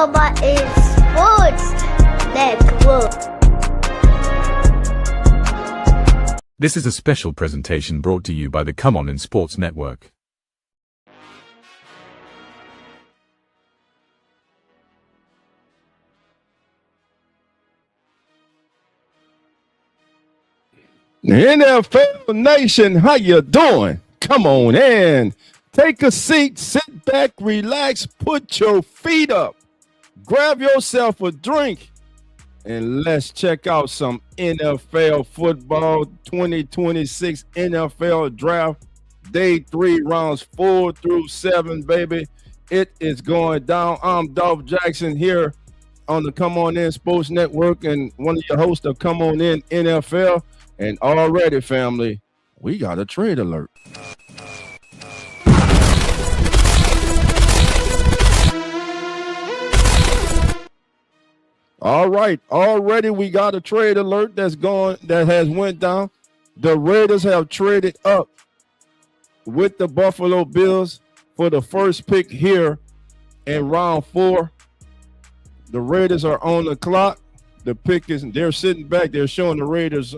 Jermod Sports Network. This is a special presentation brought to you by the Come On in Sports Network. NFL Nation, how you doing? Come on in. Take a seat, sit back, relax, put your feet up, grab yourself a drink, and let's check out some NFL football 2026 NFL Draft, Day 3, rounds 4 through 7, baby. It is going down. I'm Dolph Jackson here on the Come On In Sports Network and one of your hosts of Come On In NFL. And already, family, we got a trade alert. All right, already we got a trade alert that has went down. The Raiders have traded up with the Buffalo Bills for the first pick here in round 4. The Raiders are on the clock. The pick is, they're sitting back. They're showing the Raiders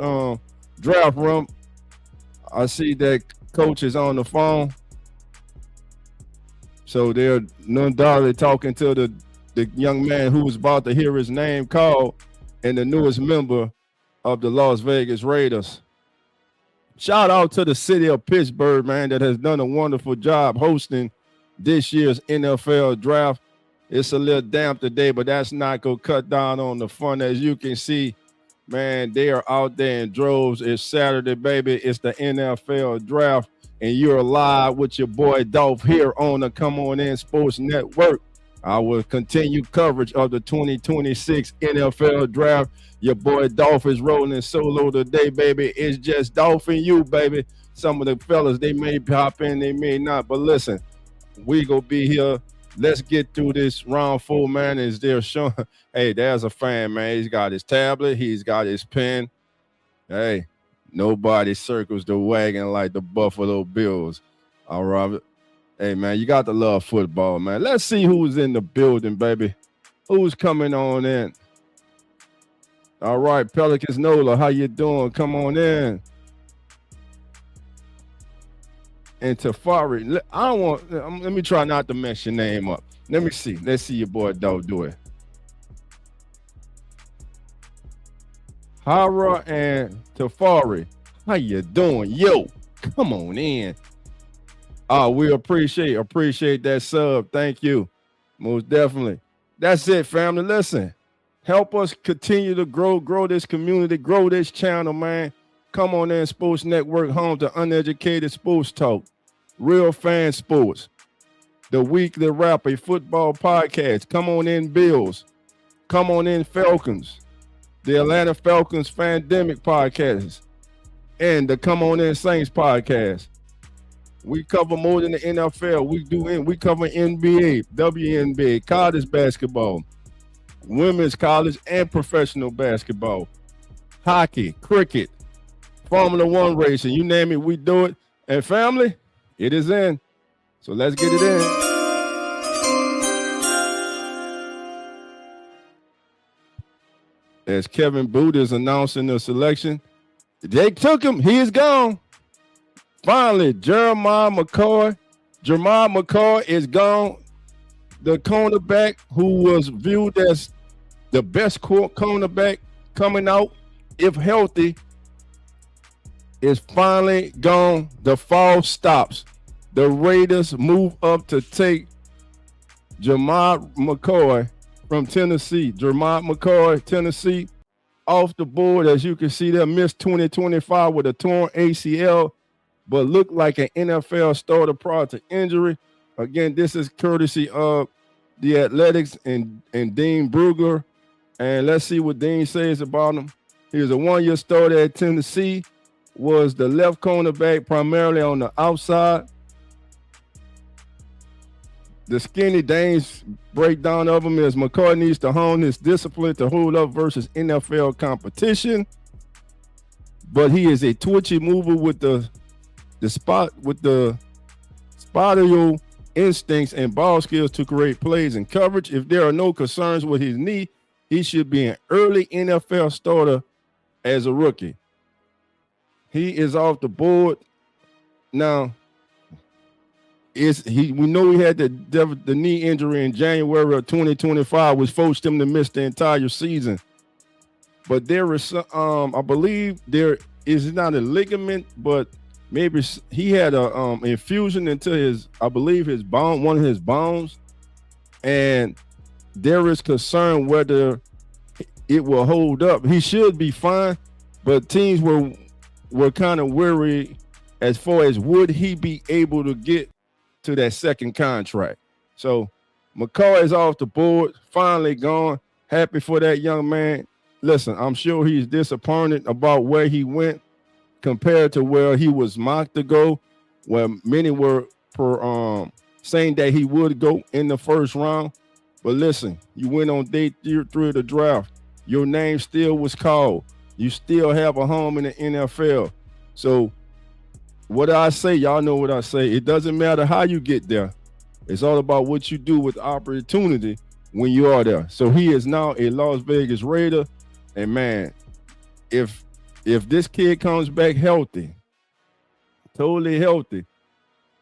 draft room. I see that coach is on the phone. So they're undoubtedly talking to the young man who was about to hear his name called and the newest member of the Las Vegas Raiders. Shout out to the city of Pittsburgh, man, that has done a wonderful job hosting this year's NFL draft. It's a little damp today, but that's not going to cut down on the fun. As you can see, man, they are out there in droves. It's Saturday, baby. It's the NFL draft, and you're live with your boy Dolph here on the Come On In Sports Network. I will continue coverage of the 2026 NFL draft. Your boy Dolph is rolling solo today, baby. It's just Dolph and you, baby. Some of the fellas, they may hop in, they may not. But listen, we gonna be here. Let's get through this round 4, man. Is there showing? Hey, there's a fan, man. He's got his tablet. He's got his pen. Hey, nobody circles the wagon like the Buffalo Bills. All right. Hey, man, you got to love football, man. Let's see who's in the building, baby. Who's coming on in? All right, Pelicans Nola, how you doing? Come on in. And Tafari, I don't want, let me try not to mess your name up. Let me see. Let's see your boy Doe do it. Hara and Tafari, how you doing? Yo, come on in. We appreciate that sub. Thank you. Most definitely. That's it, family. Listen, help us continue to grow this community, grow this channel, man. Come On In Sports Network, home to uneducated sports talk, real fan sports, the weekly wrap, a football podcast. Come On In Bills, Come On In Falcons, the Atlanta Falcons FANDEMIC podcast, and the Come On In Saints podcast. We cover more than the NFL. We cover NBA, WNBA, college basketball, women's college and professional basketball, hockey, cricket, Formula 1 racing, you name it, we do it. And family, it is in. So let's get it in. As Kevin Boot is announcing the selection, they took him. He is gone. Finally, Jermod McCoy is gone. The cornerback who was viewed as the best cornerback coming out, if healthy, is finally gone. The fall stops. The Raiders move up to take Jermod McCoy from Tennessee. Jermod McCoy, Tennessee, off the board. As you can see there, missed 2025 with a torn ACL, but looked like an NFL starter prior to injury. Again, this is courtesy of the Athletics and Dean Brugler. And let's see what Dean says about him. He was a one-year starter at Tennessee, was the left cornerback primarily on the outside. The skinny Dane's breakdown of him is McCoy needs to hone his discipline to hold up versus NFL competition. But he is a twitchy mover with the spatial instincts and ball skills to create plays and coverage. If there are no concerns with his knee, he should be an early NFL starter as a rookie. He is off the board. Now, we know he had the knee injury in January of 2025, which forced him to miss the entire season. But there is, I believe there is not a ligament, but maybe he had a infusion into his, I believe his bone, one of his bones, and there is concern whether it will hold up. He should be fine, but teams were kind of worried as far as would he be able to get to that second contract. So McCoy is off the board, finally gone. Happy for that young man. Listen, I'm sure he's disappointed about where he went compared to where he was mocked to go, where many were saying that he would go in the first round. But listen, you went on day 3 of the draft. Your name still was called. You still have a home in the NFL. So what I say, y'all know what I say. It doesn't matter how you get there. It's all about what you do with opportunity when you are there. So he is now a Las Vegas Raider. And man, if this kid comes back healthy, totally healthy,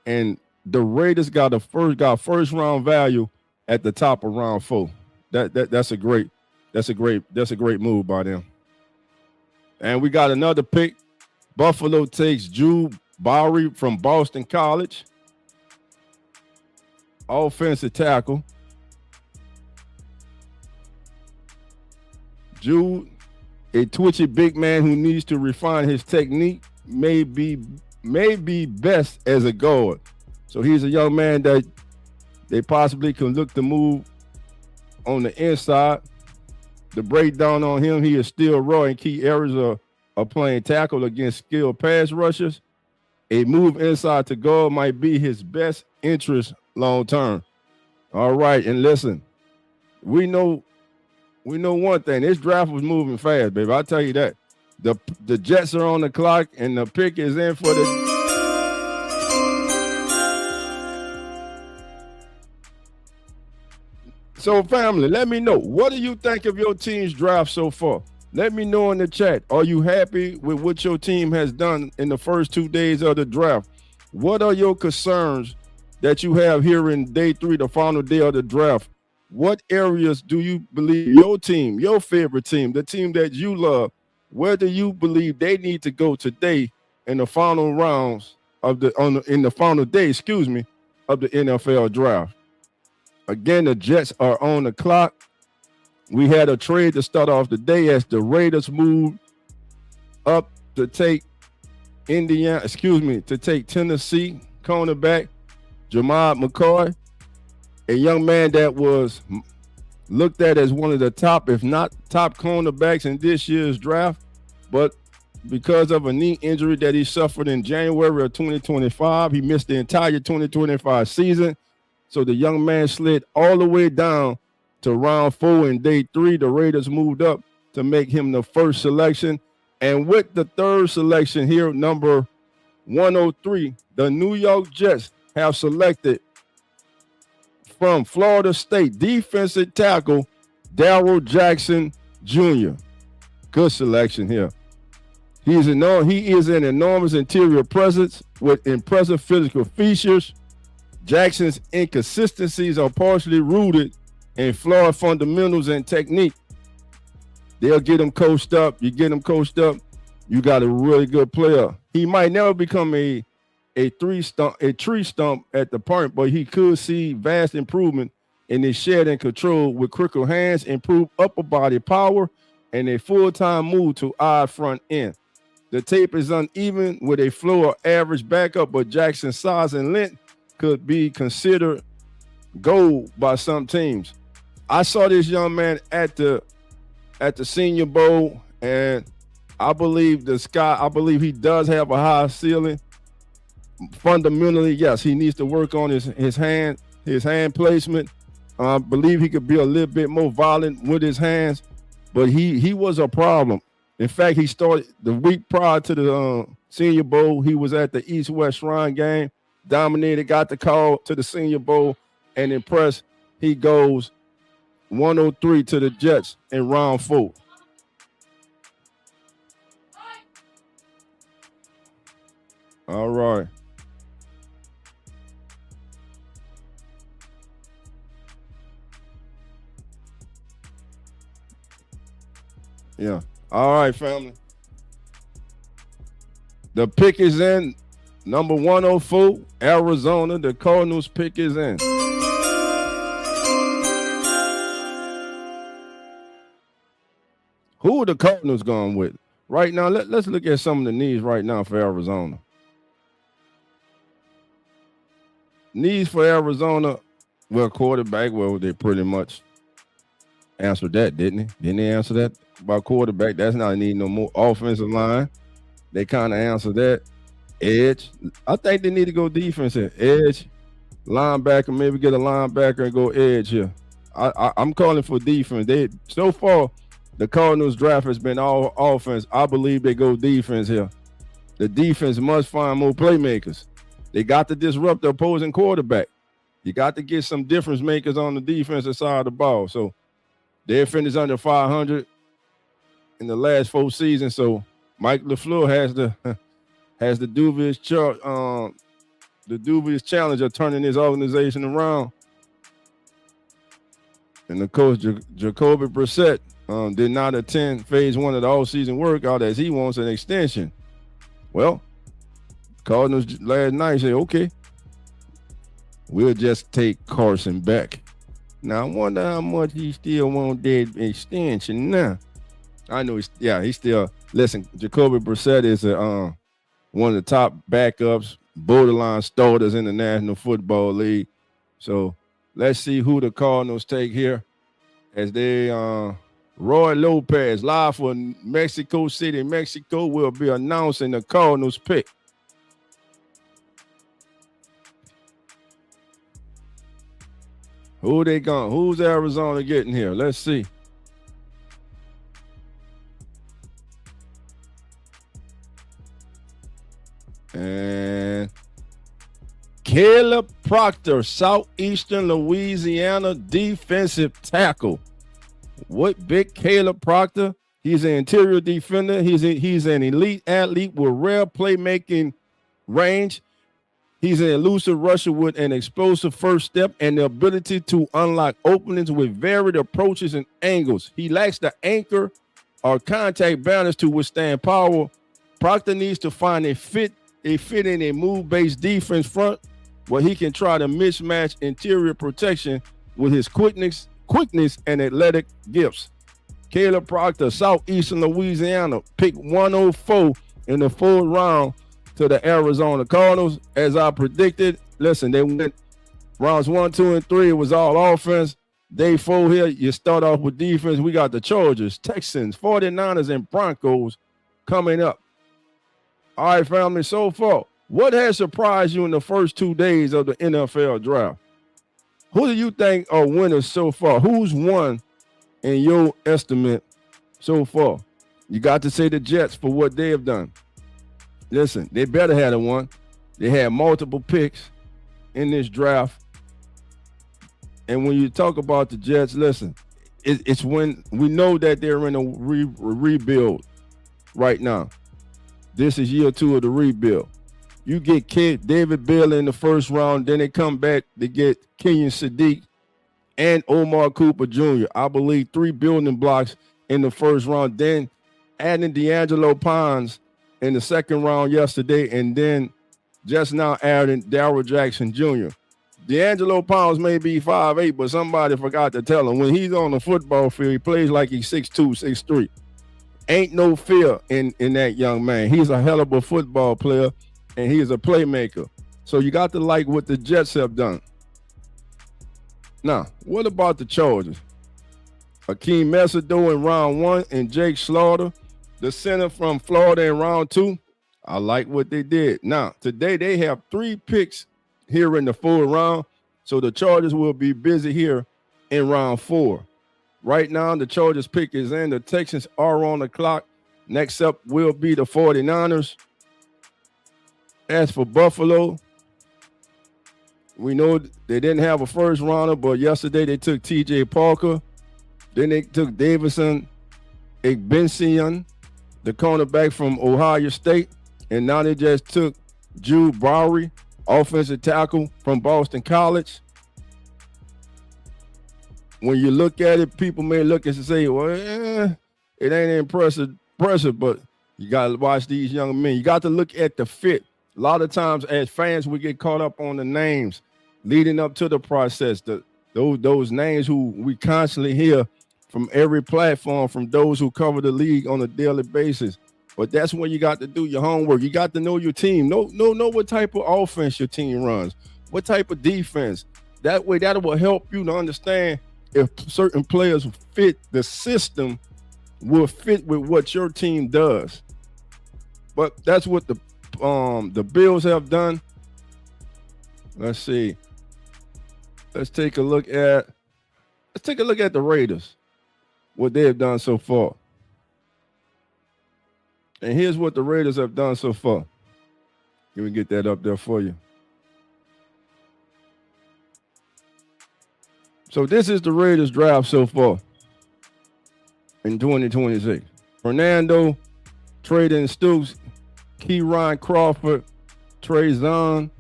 and the Raiders got first round value at the top of round 4, that's a great move by them. And we got another pick. Buffalo takes Drew Bowery from Boston College, offensive tackle. Jude, a twitchy big man who needs to refine his technique, may be best as a guard. So he's a young man that they possibly can look to move on the inside. The breakdown on him, he is still raw in key areas of playing tackle against skilled pass rushers. A move inside to guard might be his best interest long term. All right, and listen, we know one thing. This draft was moving fast, baby. I'll tell you that. The Jets are on the clock, and the pick is in for the. So, family, let me know. What do you think of your team's draft so far? Let me know in the chat. Are you happy with what your team has done in the first 2 days of the draft? What are your concerns that you have here in day 3, the final day of the draft? What areas do you believe your team, your favorite team, the team that you love, where do you believe they need to go today in the final rounds of in the final day, of the NFL draft? Again, the Jets are on the clock. We had a trade to start off the day as the Raiders moved up to take Tennessee cornerback Jermod McCoy, a young man that was looked at as one of the top, if not top cornerbacks in this year's draft. But because of a knee injury that he suffered in January of 2025, he missed the entire 2025 season. So the young man slid all the way down to round 4 in day 3. The Raiders moved up to make him the first selection. And with the third selection here, number 103, the New York Jets have selected from Florida State defensive tackle Darrell Jackson Jr. Good selection here. He is an enormous interior presence with impressive physical features. Jackson's inconsistencies are partially rooted in flawed fundamentals and technique. They'll get him coached up. You get him coached up, you got a really good player. He might never become a tree stump at the point, but he could see vast improvement in his shed and control with quicker hands, improved upper body power, and a full-time move to odd front end. The tape is uneven with a flow of average backup, but Jackson's size and length could be considered gold by some teams. I saw this young man at the Senior Bowl, and I believe he does have a high ceiling. Fundamentally, yes, he needs to work on his hand placement. I believe he could be a little bit more violent with his hands, but he was a problem. In fact, he started the week prior to the Senior Bowl. He was at the East-West Shrine game. dominated, got the call to the Senior Bowl, and impressed. He goes 103 to the Jets in round 4. All right. Yeah. All right, family. The pick is in. Number 104, Arizona. The Cardinals pick is in. Who are the Cardinals going with? Right now, let's look at some of the needs right now for Arizona. Needs for Arizona, well, quarterback, well, they pretty much answered that, didn't they? Didn't they answer that about quarterback? That's not a need no more. Offensive line, they kind of answered that. Edge, I think they need to go defense here. Edge, linebacker, maybe get a linebacker and go edge here. I'm calling for defense. So far, the Cardinals draft has been all offense. I believe they go defense here. The defense must find more playmakers. They got to disrupt the opposing quarterback. You got to get some difference makers on the defensive side of the ball. So they finished under 500 in the last 4 seasons. So Mike LaFleur has the dubious challenge of turning his organization around. And the coach Jacoby Brissett did not attend phase 1 of the all-season workout as he wants an extension. Well, Cardinals last night said, okay, we'll just take Carson back. Now, I wonder how much he still want that extension now. I know he still, listen, Jacoby Brissett is one of the top backups, borderline starters in the National Football League. So let's see who the Cardinals take here as they, Roy Lopez, live for Mexico City, Mexico, will be announcing the Cardinals pick. Who they going? Who's Arizona getting here? Let's see. And Caleb Proctor, Southeastern Louisiana defensive tackle. What big Caleb Proctor? He's an interior defender. He's an elite athlete with rare playmaking range. He's an elusive rusher with an explosive first step and the ability to unlock openings with varied approaches and angles. He lacks the anchor or contact balance to withstand power. Proctor needs to find a fit in a move-based defense front where he can try to mismatch interior protection with his quickness and athletic gifts. Caleb Proctor, Southeastern Louisiana, pick 104 in the 4th round to the Arizona Cardinals. As I predicted, listen, they went rounds 1, 2, and 3. It was all offense. Day 4 here, you start off with defense. We got the Chargers, Texans, 49ers, and Broncos coming up. All right, family, so far, what has surprised you in the first 2 days of the NFL draft? Who do you think are winners so far? Who's won in your estimate so far? You got to say the Jets for what they have done. Listen, they better have one. They had multiple picks in this draft. And when you talk about the Jets, listen, it's when we know that they're in a rebuild right now. This is year 2 of the rebuild. You get David Bell in the 1st round, then they come back to get Kenyon Sadiq and Omar Cooper Jr. I believe 3 building blocks in the 1st round. Then adding D'Angelo Pons in the 2nd round yesterday, and then just now adding Darryl Jackson Jr. D'Angelo Pons may be 5'8", but somebody forgot to tell him when he's on the football field, he plays like he's 6'2", 6'3". Ain't no fear in that young man. He's a hell of a football player, and he's a playmaker. So you got to like what the Jets have done. Now, what about the Chargers? Akeem Mesidor in round 1 and Jake Slaughter, the center from Florida, in round 2. I like what they did. Now, today they have 3 picks here in the 4th round, so the Chargers will be busy here in round 4. Right now, the Chargers pick is in. The Texans are on the clock. Next up will be the 49ers. As for Buffalo, We know they didn't have a first rounder, but yesterday they took T.J. Parker. Then they took Davison Igbensian, the cornerback from Ohio State. And now they just took Jude Bowery, offensive tackle from Boston College. When you look at it, people may look and say, well, it ain't impressive, but you got to watch these young men. You got to look at the fit. A lot of times as fans, we get caught up on the names leading up to the process. Those names who we constantly hear from every platform, from those who cover the league on a daily basis. But that's when you got to do your homework. You got to know your team. Know what type of offense your team runs, what type of defense. That way, that will help you to understand if certain players fit the system, will fit with what your team does. But that's what the Bills have done. Let's see. Let's take a look at the Raiders, what they have done so far. And here's what the Raiders have done so far. Let me get that up there for you. So this is the Raiders draft so far in 2026. Fernando, Traden Stooks, Keion Crawford, Trey Zahn,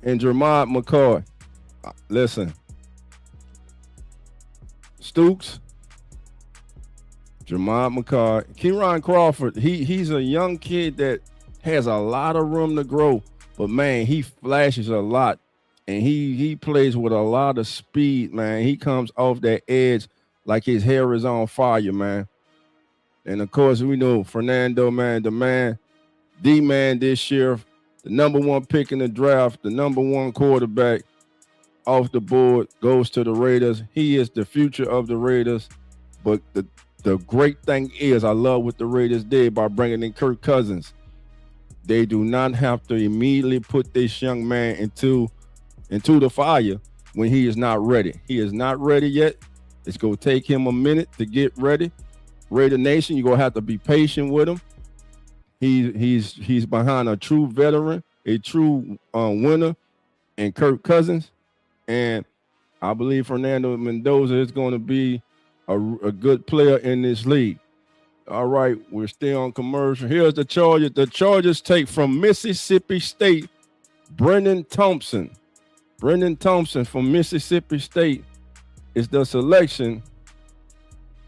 and Jermod McCoy. Listen. Stooks, Jermod McCoy, Keion Crawford, he's a young kid that has a lot of room to grow, but man, he flashes a lot. And he plays with a lot of speed, man. He comes off that edge like his hair is on fire, man. And, of course, we know Fernando, man, the man this year, the number one pick in the draft, the number one quarterback off the board, goes to the Raiders. He is the future of the Raiders. But the great thing is, I love what the Raiders did by bringing in Kirk Cousins. They do not have to immediately put this young man into the fire when he is not ready. He is not ready yet. It's going to take him a minute to get ready. Raider Nation, you're going to have to be patient with him. He's behind a true veteran, a true winner, and Kirk Cousins. And I believe Fernando Mendoza is going to be a good player in this league. All right, we're still on commercial. Here's the Chargers. The Chargers take from Mississippi State, Brendan Thompson. Brendan Thompson from Mississippi State is the selection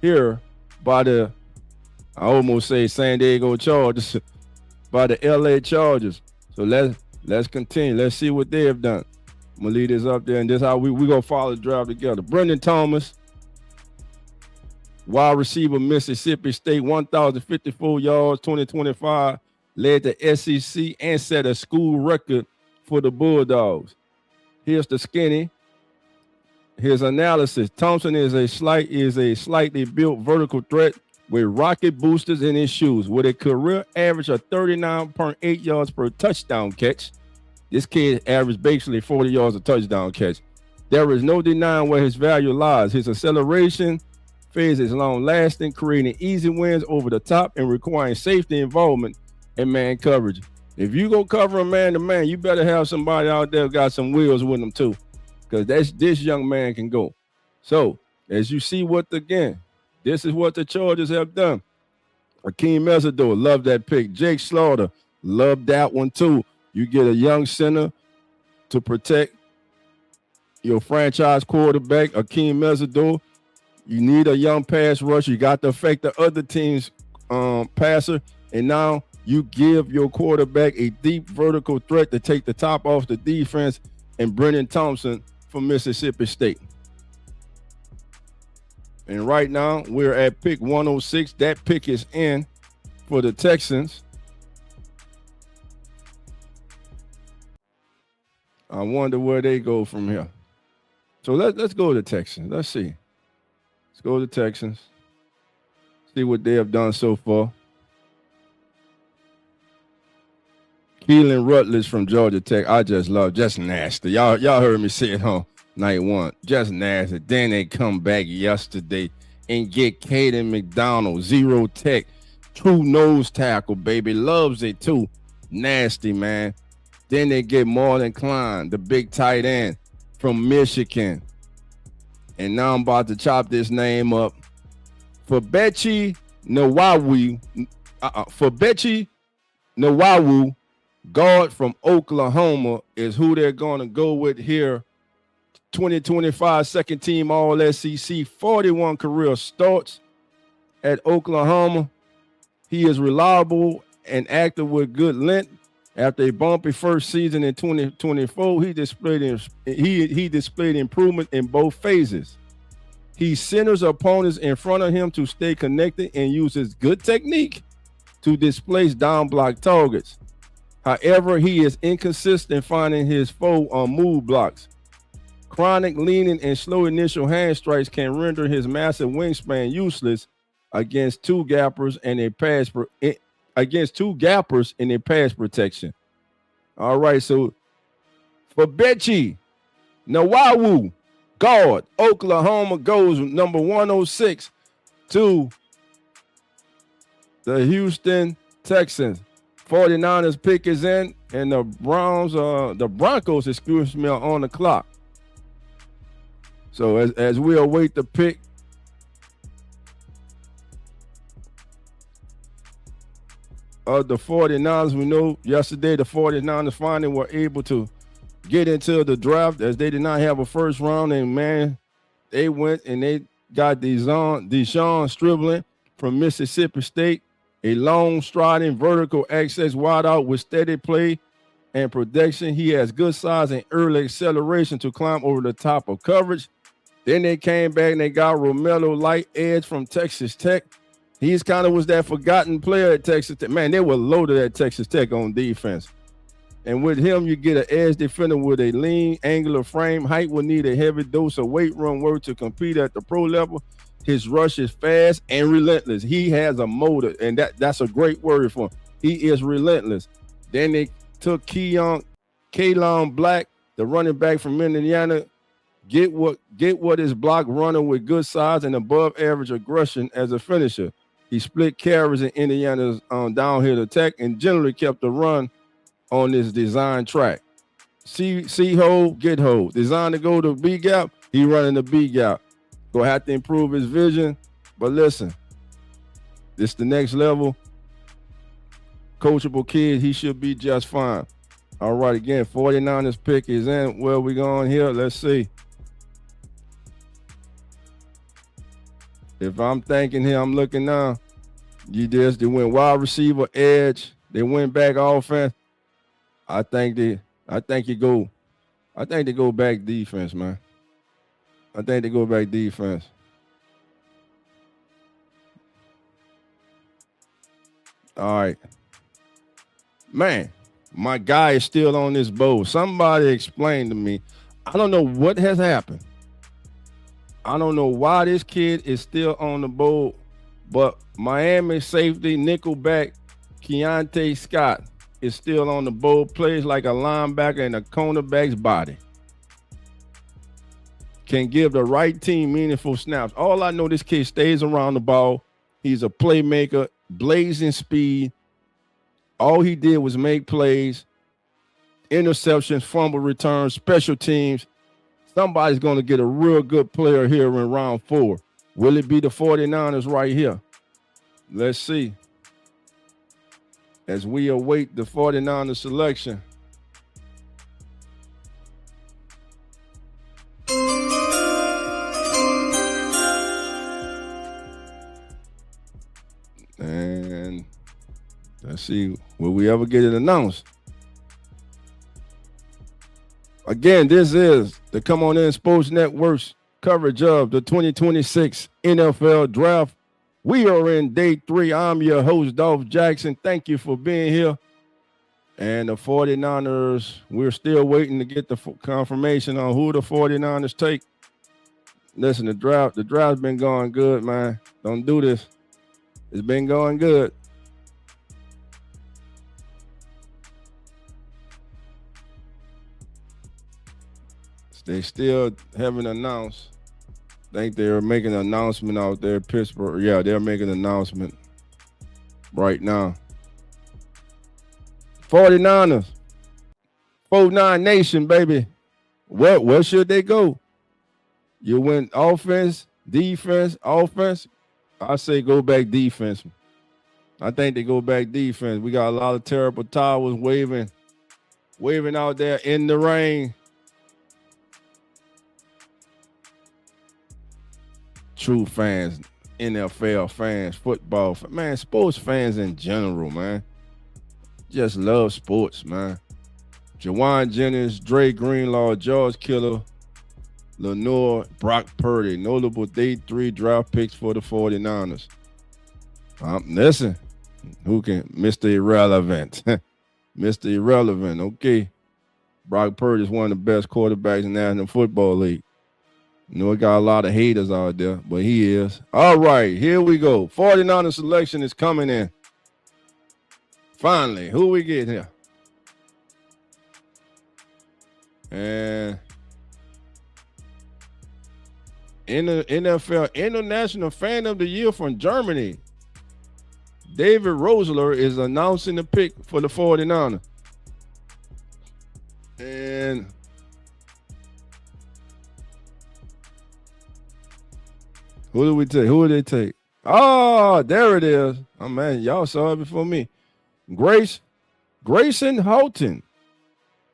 here by the, I almost say San Diego Chargers, by the LA Chargers. So let's continue. Let's see what they have done. I'm going to leave this up there, and this is how we going to follow the drive together. Brendan Thomas, wide receiver, Mississippi State, 1,054 yards, 2025, led the SEC and set a school record for the Bulldogs. Here's the skinny. His analysis. Thompson is a slightly built vertical threat with rocket boosters in his shoes. With a career average of 39.8 yards per touchdown catch, this kid averaged basically 40 yards a touchdown catch. There is no denying where his value lies. His acceleration phase is long-lasting, creating easy wins over the top and requiring safety involvement and man coverage. If you go cover a man-to-man, you better have somebody out there who got some wheels with them too, because this young man can go. So, as you see this is what the Chargers have done. Akeem Mesidor, love that pick. Jake Slaughter, love that one too. You get a young center to protect your franchise quarterback, Akeem Mesidor. You need a young pass rush. You got to affect the other team's passer, and now you give your quarterback a deep vertical threat to take the top off the defense, and Brendan Thompson from Mississippi State. And right now, we're at pick 106. That pick is in for the Texans. I wonder where they go from here. So let's go to the Texans. Let's see. Let's go to the Texans. See what they have done so far. Keelan Rutledge from Georgia Tech. I just love, just nasty. Y'all heard me say it on night one. Just nasty. Then they come back yesterday and get Caden McDonald, zero tech, true nose tackle, baby. Loves it too. Nasty, man. Then they get Marlon Klein, the big tight end from Michigan. And now I'm about to chop this name up. Febechi Nawawu, guard from Oklahoma, is who they're going to go with here. 2025 second team All-SEC, 41 career starts at Oklahoma. He is reliable and active with good length. After a bumpy first season in 2024, he displayed improvement in both phases. He centers opponents in front of him to stay connected and uses good technique to displace down block targets. However, he is inconsistent finding his foe on move blocks. Chronic leaning and slow initial hand strikes can render his massive wingspan useless against two gappers in a pass protection. All right, so Febechi Nawawu, guard, Oklahoma, goes number 106 to the Houston Texans. 49ers pick is in, and the Broncos, excuse me, are on the clock. So as we await the pick, of the 49ers, we know yesterday the 49ers finally were able to get into the draft, as they did not have a first round, and man, they went and they got Deshaun Stribling from Mississippi State, a long striding vertical access wideout with steady play and protection. He has good size and early acceleration to climb over the top of coverage. Then they came back and they got Romello Light Edge from Texas Tech. He's kind of was that forgotten player at Texas Tech. Man, they were loaded at Texas Tech on defense. And with him, you get an edge defender with a lean, angular frame. Height will need a heavy dose of weight room work to compete at the pro level. His rush is fast and relentless. He has a motor, and that's a great word for him. He is relentless. Then they took Keionte Black, the running back from Indiana. Get what is block runner with good size and above average aggression as a finisher. He split carries in Indiana's downhill attack and generally kept the run on this design track. See hole, get hole. Designed to go to B gap, he running the B gap. Gonna have to improve his vision, but listen, this the next level. Coachable kid, he should be just fine. All right, again, 49ers pick is in. Where we going here? Let's see. If I'm thinking here, I'm looking now. They went wide receiver, edge. They went back offense. I think they go back defense, man. I think they go back defense. All right. Man, my guy is still on this boat. Somebody explain to me. I don't know what has happened. I don't know why this kid is still on the board, but Miami safety nickelback Keionte Scott is still on the board, plays like a linebacker in a cornerback's body. Can give the right team meaningful snaps. All I know, this kid stays around the ball. He's a playmaker, blazing speed. All he did was make plays, interceptions, fumble returns, special teams. Somebody's going to get a real good player here in round 4. Will it be the 49ers right here? Let's see. As we await the 49ers selection. And let's see, will we ever get it announced? Again, this is the Come On In Sports Network's coverage of the 2026 NFL Draft. We are in day 3. I'm your host, Dolph Jackson. Thank you for being here. And the 49ers, we're still waiting to get the confirmation on who the 49ers take. Listen, the draft's been going good, man. Don't do this. It's been going good. They still haven't announced. I think they're making an announcement out there, Pittsburgh. Yeah, they're making an announcement right now. 49ers. 4-9 Nation, baby. Where should they go? You went offense, defense, offense. I say go back defense. I think they go back defense. We got a lot of terrible towers waving out there in the rain. True fans, NFL fans, football fans, man, sports fans in general, man. Just love sports, man. Jawan Jennings, Dre Greenlaw, George Kittle, Lenore, Brock Purdy, notable day 3 draft picks for the 49ers. Listen, who can Mr. Irrelevant? Mr. Irrelevant, okay. Brock Purdy is one of the best quarterbacks in the National Football League. You know, it got a lot of haters out there, but he is. All right, here we go. 49ers selection is coming in. Finally, who we get here? And in the NFL International Fan of the Year from Germany, David Rosler is announcing the pick for the 49ers. And who do we take? Who did they take? Oh, there it is. Oh, man, y'all saw it before me. Grayson Houghton,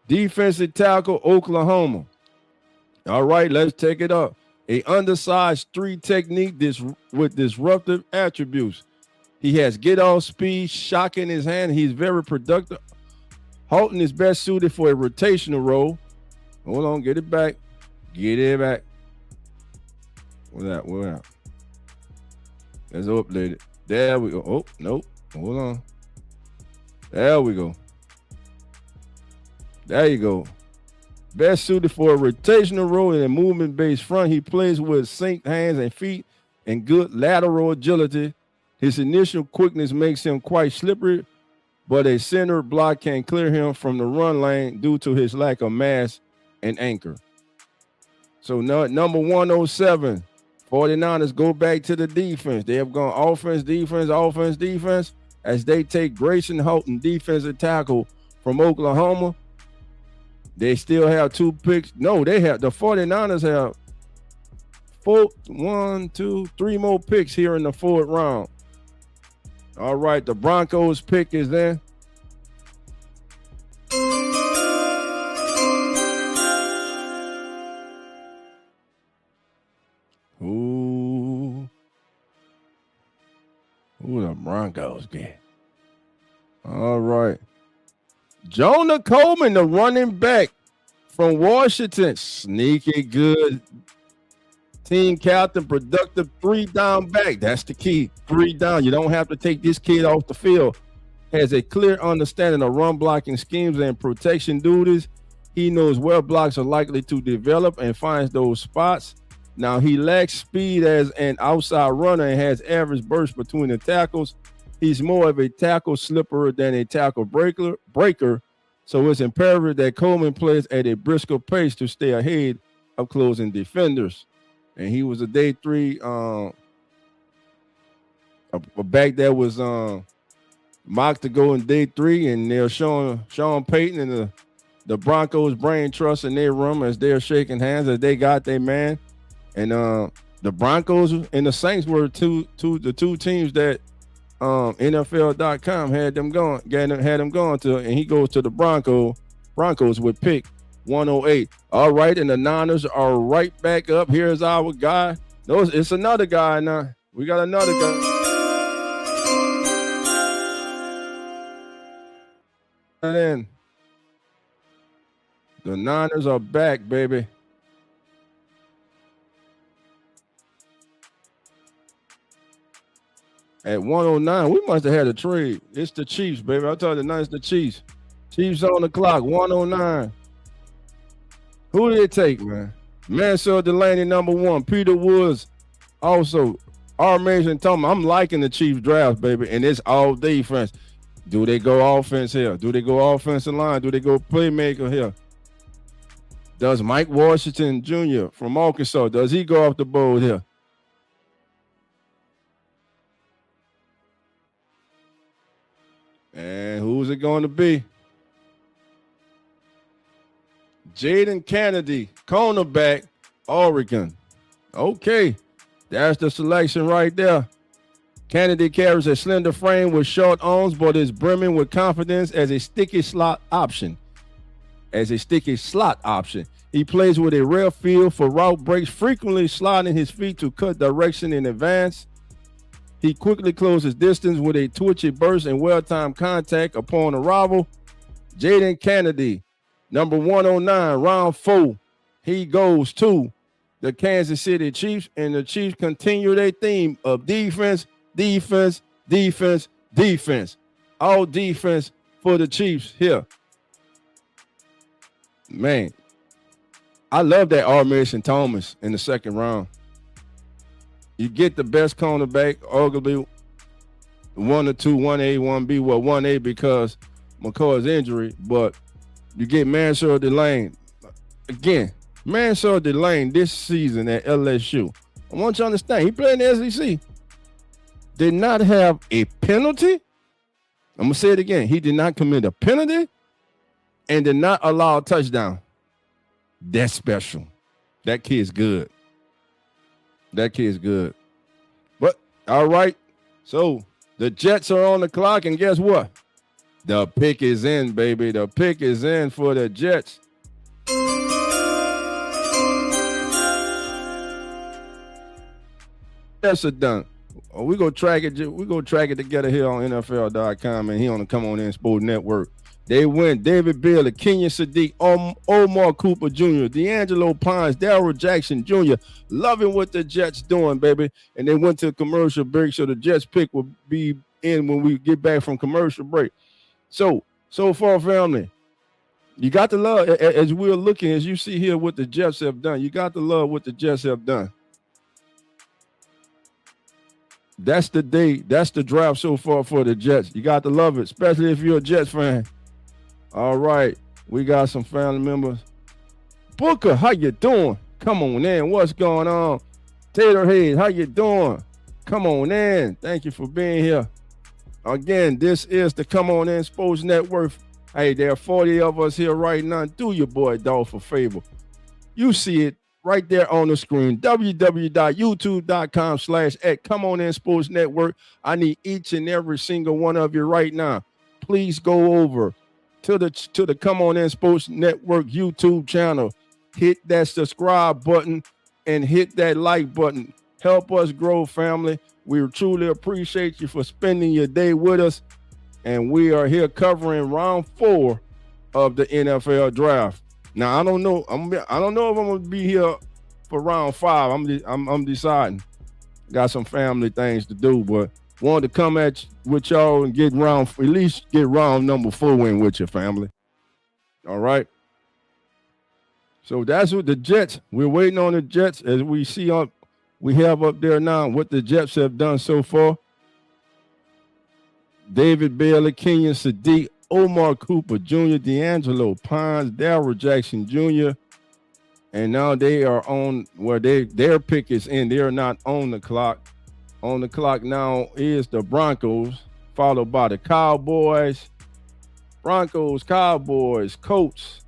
defensive tackle, Oklahoma. All right, let's take it up. A undersized 3 technique with disruptive attributes. He has get-off speed, shock in his hand. He's very productive. Houghton is best suited for a rotational role. Hold on, get it back. Get it back. Where at? Let's update it. There we go. Oh, nope. Hold on. There we go. There you go. Best suited for a rotational role in a movement-based front. He plays with synced hands and feet and good lateral agility. His initial quickness makes him quite slippery, but a center block can clear him from the run lane due to his lack of mass and anchor. So number 107, 49ers go back to the defense. They have gone offense, defense, as they take Grayson Houghton, defensive tackle from Oklahoma. They still have 2 picks. No, the 49ers have 3 more picks here in the 4th round. All right, the Broncos pick is there. Who the Broncos get? All right. Jonah Coleman, the running back from Washington. Sneaky good. Team captain, productive 3-down back. That's the key. 3 down. You don't have to take this kid off the field. Has a clear understanding of run blocking schemes and protection duties. He knows where blocks are likely to develop and finds those spots. Now, he lacks speed as an outside runner and has average burst between the tackles. He's more of a tackle slipper than a tackle breaker. So it's imperative that Coleman plays at a brisker pace to stay ahead of closing defenders. And he was a day 3 a back that was mocked to go in day 3, and they're showing Sean Payton and the Broncos brain trust in their room as they're shaking hands as they got their man. And the Broncos and the Saints were the two teams that NFL.com had them going to, and he goes to the Broncos with pick 108. All right, and the Niners are right back up. Here's our guy. No, it's another guy now. We got another guy. And then the Niners are back, baby. At 109, we must have had a trade. It's the Chiefs, baby. I told you, the Niners, the Chiefs. Chiefs on the clock, 109. Who did it take, man? Mansell Delaney, number 1. Peter Woods, also. R. Mason Thomas. I'm liking the Chiefs draft, baby, and it's all defense. Do they go offense here? Do they go offensive line? Do they go playmaker here? Does Mike Washington Jr. from Arkansas, does he go off the board here? And who's it going to be? Jaden Kennedy, cornerback, Oregon. Okay, that's the selection right there. Kennedy carries a slender frame with short arms, but is brimming with confidence as a sticky slot option. He plays with a rare feel for route breaks, frequently sliding his feet to cut direction in advance. He quickly closes distance with a twitchy burst and well-timed contact upon arrival. Jaden Kennedy, number 109, round 4. He goes to the Kansas City Chiefs, and the Chiefs continue their theme of defense. All defense for the Chiefs here. Man, I love that Armation Thomas in the second round. You get the best cornerback, arguably 1 or 2, 1A, 1B. Well, 1A because McCoy's injury, but you get Mansur Delane. Again, Mansur Delane this season at LSU. I want you to understand, he played in the SEC. Did not have a penalty. I'm going to say it again. He did not commit a penalty and did not allow a touchdown. That's special. That kid's good. But, all right. So, the Jets are on the clock, and guess what? The pick is in, baby. The pick is in for the Jets. Jets are done. We go track it. We go track it together here on NFL.com, and he on the Come On In Sports Network. They went David Bailey, Keionte Scott, Omar Cooper Jr., D'Angelo Pines, Darryl Jackson Jr. Loving what the Jets doing, baby. And they went to a commercial break, so the Jets pick will be in when we get back from commercial break. So far, family, you got to love, as we're looking, as you see here what the Jets have done, you got to love what the Jets have done. That's the day. That's the draft so far for the Jets. You got to love it, especially if you're a Jets fan. All right, we got some family members. Booker, how you doing? Come on in. What's going on? Taterhead, how you doing? Come on in. Thank you for being here. Again, this is the Come On In Sports Network. Hey, there are 40 of us here right now. Do your boy Dolph a favor. You see it right there on the screen. www.youtube.com/Come On In Sports Network. I need each and every single one of you right now. Please go over to the Come On In Sports Network YouTube channel. Hit that subscribe button and hit that like button. Help us grow, family. We truly appreciate you for spending your day with us. And we are here covering round 4 of the NFL draft. Now, I don't know. I don't know if I'm going to be here for round 5. I'm deciding. Got some family things to do, but wanted to come with y'all and at least get round number 4 in with your family. All right. So that's what the Jets. We're waiting on the Jets as we see we have up there now what the Jets have done so far. David Bailey, Keionte Scott, Omar Cooper Jr., D'Angelo Pines, Darryl Jackson Jr., and now they are on where their pick is in. They are not on the clock. On the clock now is the Broncos, followed by the Cowboys, Broncos, Cowboys, Colts,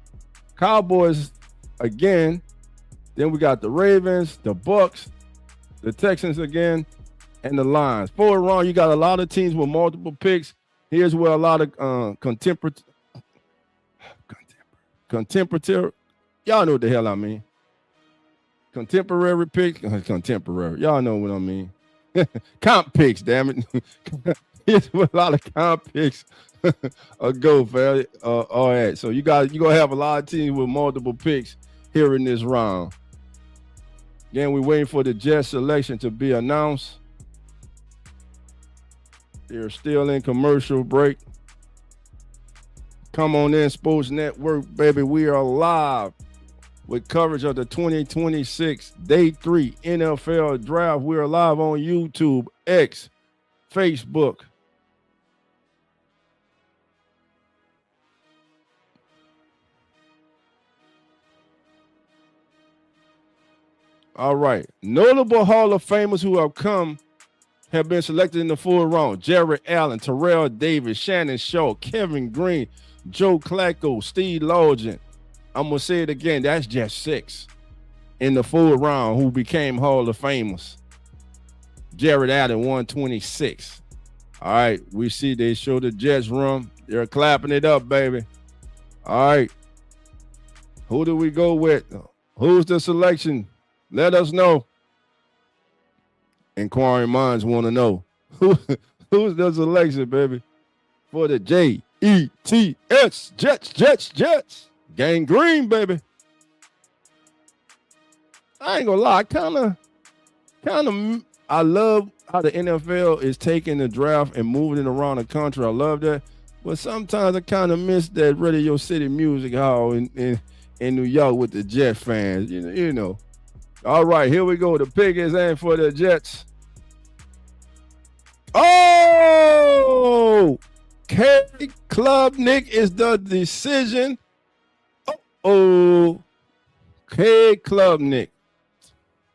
Cowboys again. Then we got the Ravens, the Bucks, the Texans again, and the Lions. Forward round, you got a lot of teams with multiple picks. Here's where a lot of contemporary, y'all know what the hell I mean. Contemporary picks, contemporary. Y'all know what I mean. Comp picks, damn it. Here's where a lot of comp picks go, fam. All right, so you're gonna have a lot of teams with multiple picks here in this round. Again, we're waiting for the Jets selection to be announced. They're still in commercial break. Come On In Sports Network, baby. We are live with coverage of the 2026 Day 3 NFL Draft. We are live on YouTube, X, Facebook. All right. Notable Hall of Famers who have been selected in the 4th round. Jared Allen, Terrell Davis, Shannon Shaw, Kevin Green, Joe Flacco, Steve Largent, I'm going to say it again. That's just 6 in the full round who became Hall of Famers. Jared Allen, 126. All right, we see they show the Jets room. They're clapping it up, baby. All right. Who do we go with? Who's the selection? Let us know. Inquiring minds want to know. Who's the selection, baby? For the Jets, Jets. Gang green, baby. I ain't gonna lie, I love how the NFL is taking the draft and moving it around the country. I love that. But sometimes I kind of miss that Radio City Music Hall in New York with the Jet fans. You know. All right, here we go. The pick is in for the Jets. Oh! K. Klubnik is the decision. Oh, K. Klubnik.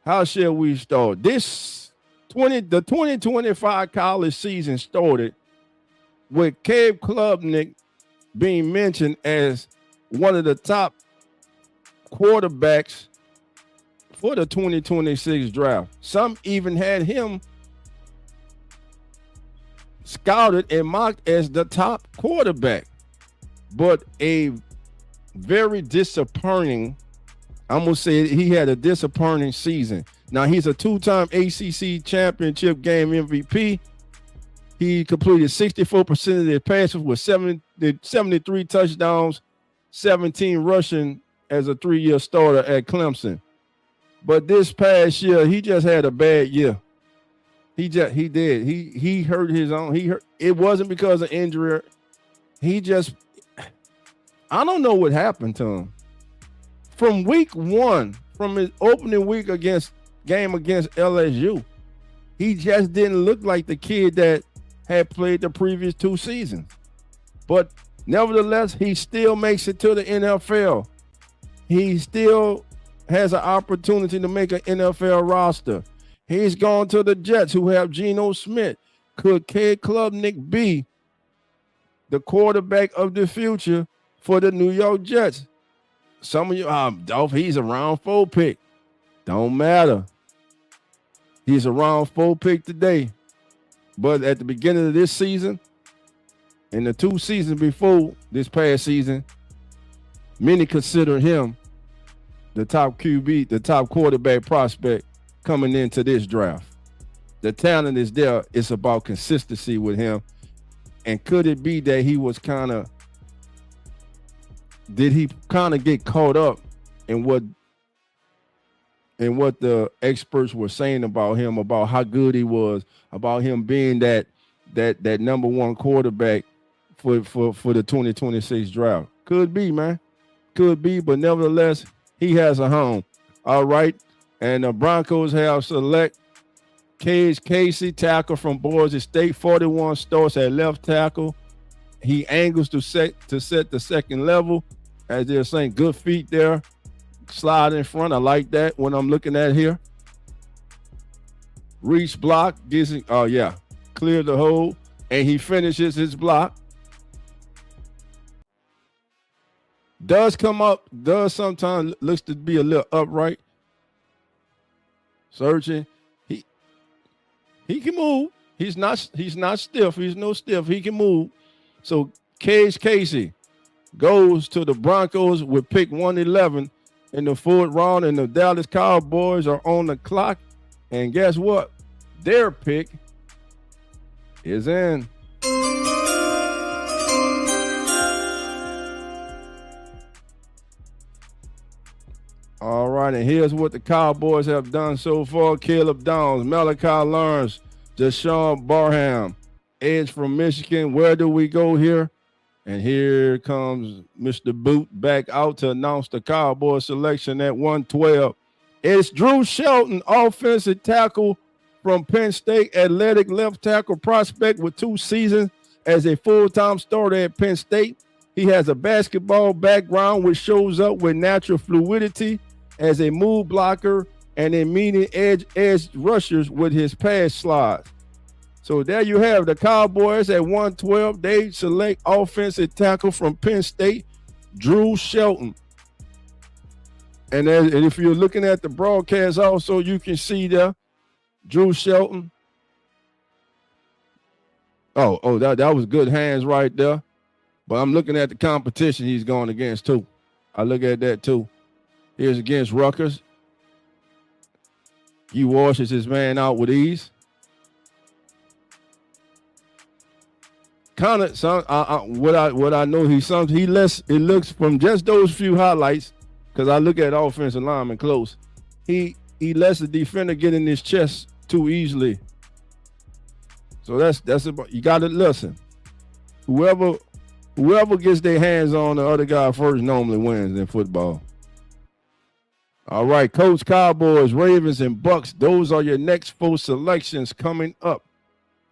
How shall we start? The 2025 college season started with K. Klubnik being mentioned as one of the top quarterbacks for the 2026 draft. Some even had him scouted and mocked as the top quarterback. But a very disappointing, I'm going to say he had a disappointing season. Now, he's a 2-time ACC championship game MVP. He completed 64% of their passes with 73 touchdowns, 17 rushing as a 3-year starter at Clemson. But this past year, he just had a bad year. He did. He hurt his own. It wasn't because of injury. I don't know what happened to him. From week 1, from his opening week against LSU, he just didn't look like the kid that had played the previous 2 seasons. But nevertheless, he still makes it to the NFL. He still has an opportunity to make an NFL roster. He's gone to the Jets, who have Geno Smith. Could K. Klubnik be the quarterback of the future for the New York Jets? Some of you, Dolph, he's a round 4 pick. Don't matter. He's a round 4 pick today. But at the beginning of this season, and the 2 seasons before this past season, many consider him the top QB, the top quarterback prospect coming into this draft. The talent is there. It's about consistency with him. And could it be that did he get caught up in what the experts were saying about him, about how good he was, about him being that number 1 quarterback for the 2026 draft? Could be, man. Could be, but nevertheless, he has a home. All right. And the Broncos have select Casey, tackle from Boise State, 41 starts at left tackle. He angles to set the second level. As they're saying, good feet there. Slide in front. I like that when I'm looking at here. Reach block. Clear the hole. And he finishes his block. Does come up. Does sometimes looks to be a little upright. Searching. He can move. He's not stiff. He's no stiff. He can move. So Casey goes to the Broncos with pick 111 in the 4th round, and the Dallas Cowboys are on the clock. And guess what? Their pick is in. All right, and here's what the Cowboys have done so far. Caleb Downs, Malachi Lawrence, Deshaun Barham, edge from Michigan. Where do we go here? And here comes Mr. Boot back out to announce the Cowboy selection at 112. It's Drew Shelton, offensive tackle from Penn State, athletic left tackle prospect with 2 seasons as a full-time starter at Penn State. He has a basketball background, which shows up with natural fluidity as a move blocker and in medium edge rushers with his pass slides. So there you have the Cowboys at 112. They select offensive tackle from Penn State, Drew Shelton. And if you're looking at the broadcast also, you can see there Drew Shelton. That was good hands right there. But I'm looking at the competition he's going against too. I look at that too. Here's against Rutgers. He washes his man out with ease. Kind of what I know he looks from just those few highlights, because I look at offensive lineman close. He lets the defender get in his chest too easily. So that's about, you got to listen. Whoever gets their hands on the other guy first normally wins in football. All right, Colts, Cowboys, Ravens, and Bucks. Those are your next 4 selections coming up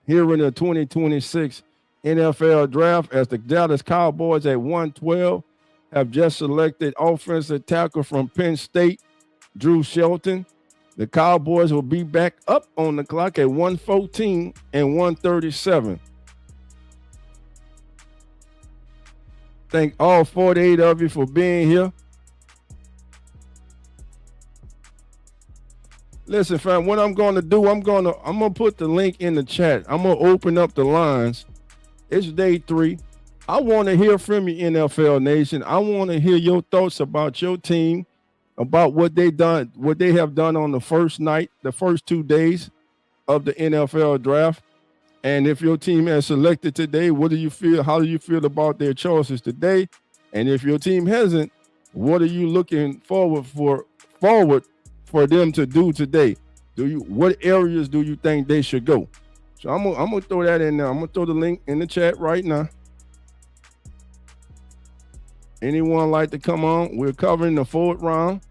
here in the 2026 NFL Draft, as the Dallas Cowboys at 112 have just selected offensive tackle from Penn State, Drew Shelton. The Cowboys will be back up on the clock at 114 and 137. Thank all 48 of you for being here. Listen, fam, what I'm going to do, I'm going to put the link in the chat. I'm going to open up the lines. It's day 3. I want to hear from you, NFL Nation. I want to hear your thoughts about your team, about what they have done on the first night, the first 2 days of the NFL Draft. And if your team has selected today, what do you feel? How do you feel about their choices today? And if your team hasn't, what are you looking forward for them to do today? What areas do you think they should go? So I'm gonna throw that in there. I'm gonna throw the link in the chat right now. Anyone like to come on? We're covering the 4th round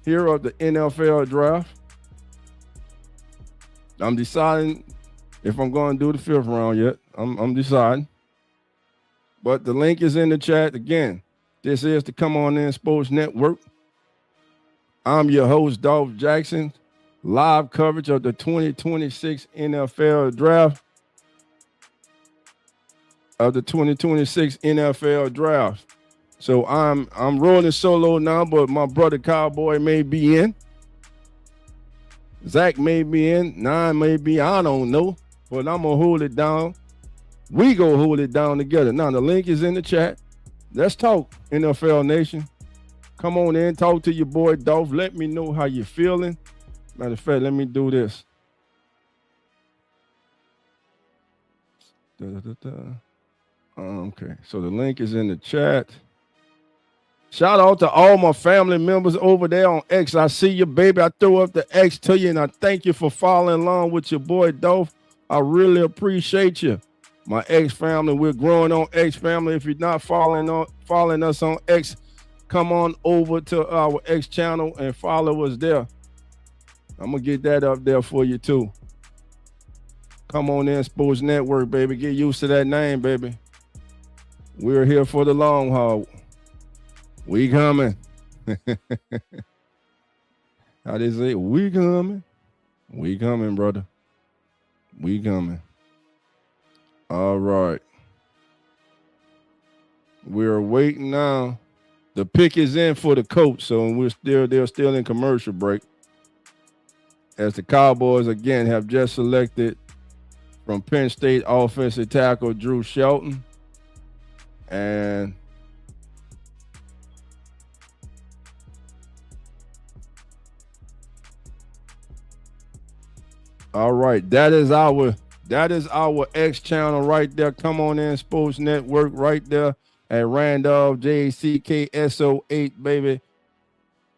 here of the NFL Draft. I'm deciding if I'm going to do the 5th round yet. I'm deciding. But the link is in the chat. Again, this is the Come On In Sports Network. I'm your host, Dolph Jackson. Live coverage of the 2026 NFL Draft. So I'm rolling solo now, but my brother Cowboy may be in. Zach may be in. Nine may be. I don't know. But I'm going to hold it down. We going to hold it down together. Now, the link is in the chat. Let's talk, NFL Nation. Come on in. Talk to your boy, Dolph. Let me know how you're feeling. Matter of fact, let me do this. Okay, so the link is in the chat. Shout out to all my family members over there on X. I see you, baby. I throw up the X to you, and I thank you for following along with your boy, Dolph. I really appreciate you. My X family, we're growing on X family. If you're not following us on X, come on over to our X channel and follow us there. I'm going to get that up there for you, too. Come on in, Sports Network, baby. Get used to that name, baby. We're here for the long haul. We coming. How they say, we coming. We coming, brother. We coming. All right. We're waiting now. The pick is in for the Colts, so they're still in commercial break. As the Cowboys, again, have just selected from Penn State offensive tackle Drew Shelton. And all right, that is our X channel right there. Come on in, Sports Network right there at Randolph JCKSO8, baby.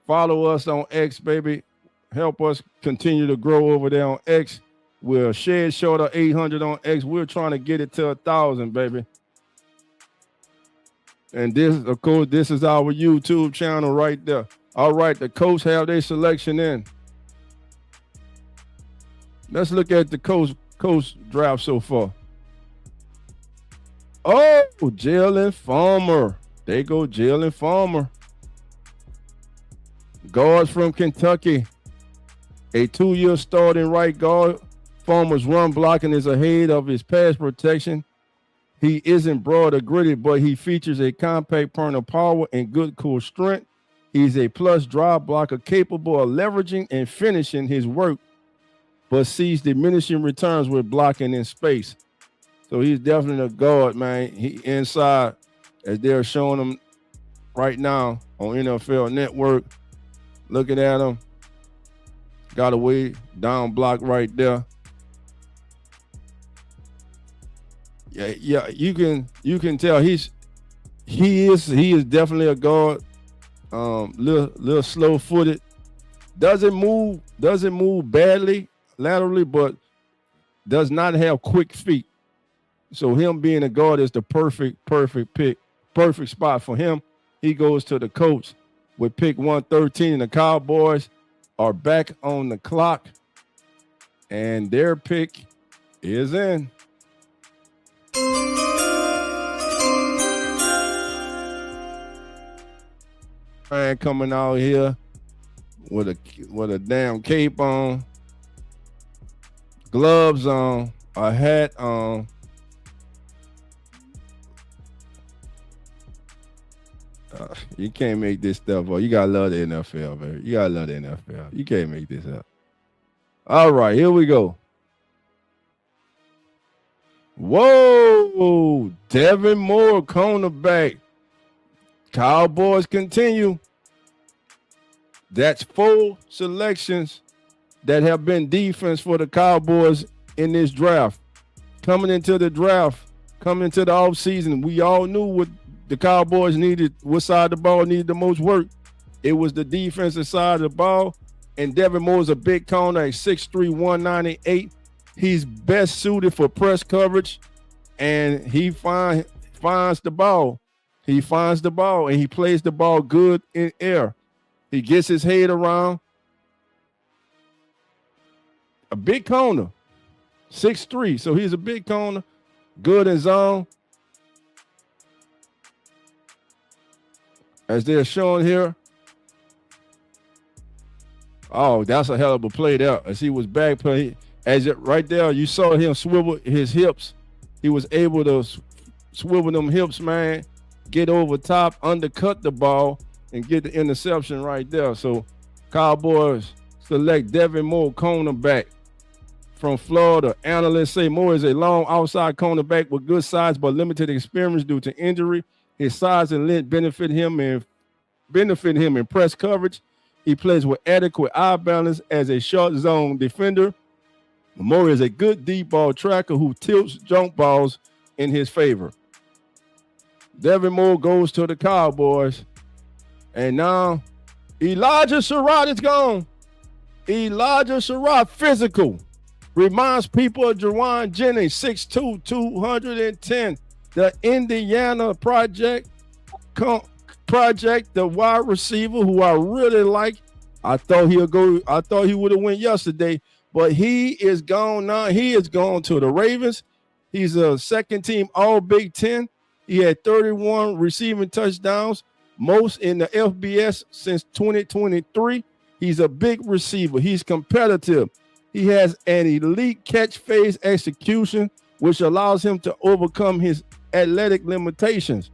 Follow us on X, baby. Help us continue to grow over there on X. We're shed short of 800 on X. We're trying to get it to 1,000, baby. And this, of course, this is our YouTube channel right there. All right, the Colts have their selection in. Let's look at the Colts draft so far. Oh, Jalon Farmer. There you go, Jalon Farmer. Guards from Kentucky. A 2-year starting right guard. Farmer's run blocking is ahead of his pass protection. He isn't broad or gritty, but he features a compact point of power and good core strength. He's a plus drive blocker capable of leveraging and finishing his work, but sees diminishing returns with blocking in space. So he's definitely a guard, man. He inside, as they're showing him right now on NFL Network. Looking at him. Got a way down block right there. Yeah, you can tell he is definitely a guard. Little slow footed. Doesn't move badly laterally, but does not have quick feet. So him being a guard is the perfect pick, perfect spot for him. He goes to the Colts with pick 113, and the Cowboys are back on the clock, and their pick is in. Man coming out here with a damn cape on, gloves on, a hat on. You can't make this stuff up. You gotta love the NFL, baby. You gotta love the NFL. You can't make this up. All right, here we go. Whoa, Devin Moore, cornerback. Cowboys continue. That's 4 selections that have been defense for the Cowboys in this draft. Coming into the offseason, we all knew what the Cowboys needed, what side of the ball needed the most work. It was the defensive side of the ball. And Devin Moore is a big corner at 6'3", 198. He's best suited for press coverage, and he finds the ball. He finds the ball, and he plays the ball good in air. He gets his head around. A big corner, 6'3", so he's a big corner, good in zone. As they're showing here. Oh, that's a hell of a play there. As he was back play, right there, you saw him swivel his hips. He was able to swivel them hips, man, get over top, undercut the ball, and get the interception right there. So Cowboys select Devin Moore, cornerback from Florida. Analysts say Moore is a long outside cornerback with good size but limited experience due to injury. His size and length benefit him in press coverage. He plays with adequate eye balance as a short zone defender. Moore is a good deep ball tracker who tilts jump balls in his favor. Devin Moore goes to the Cowboys. And now Elijah Surratt is gone. Elijah Surratt, physical. Reminds people of Jawan Jennings, 6'2", 210. The Indiana project, the wide receiver who I really like. I thought he would have went yesterday, but he is gone now. He is gone to the Ravens. He's a second team All Big Ten. He had 31 receiving touchdowns, most in the FBS since 2023. He's a big receiver. He's competitive. He has an elite catch phase execution, which allows him to overcome his athletic limitations.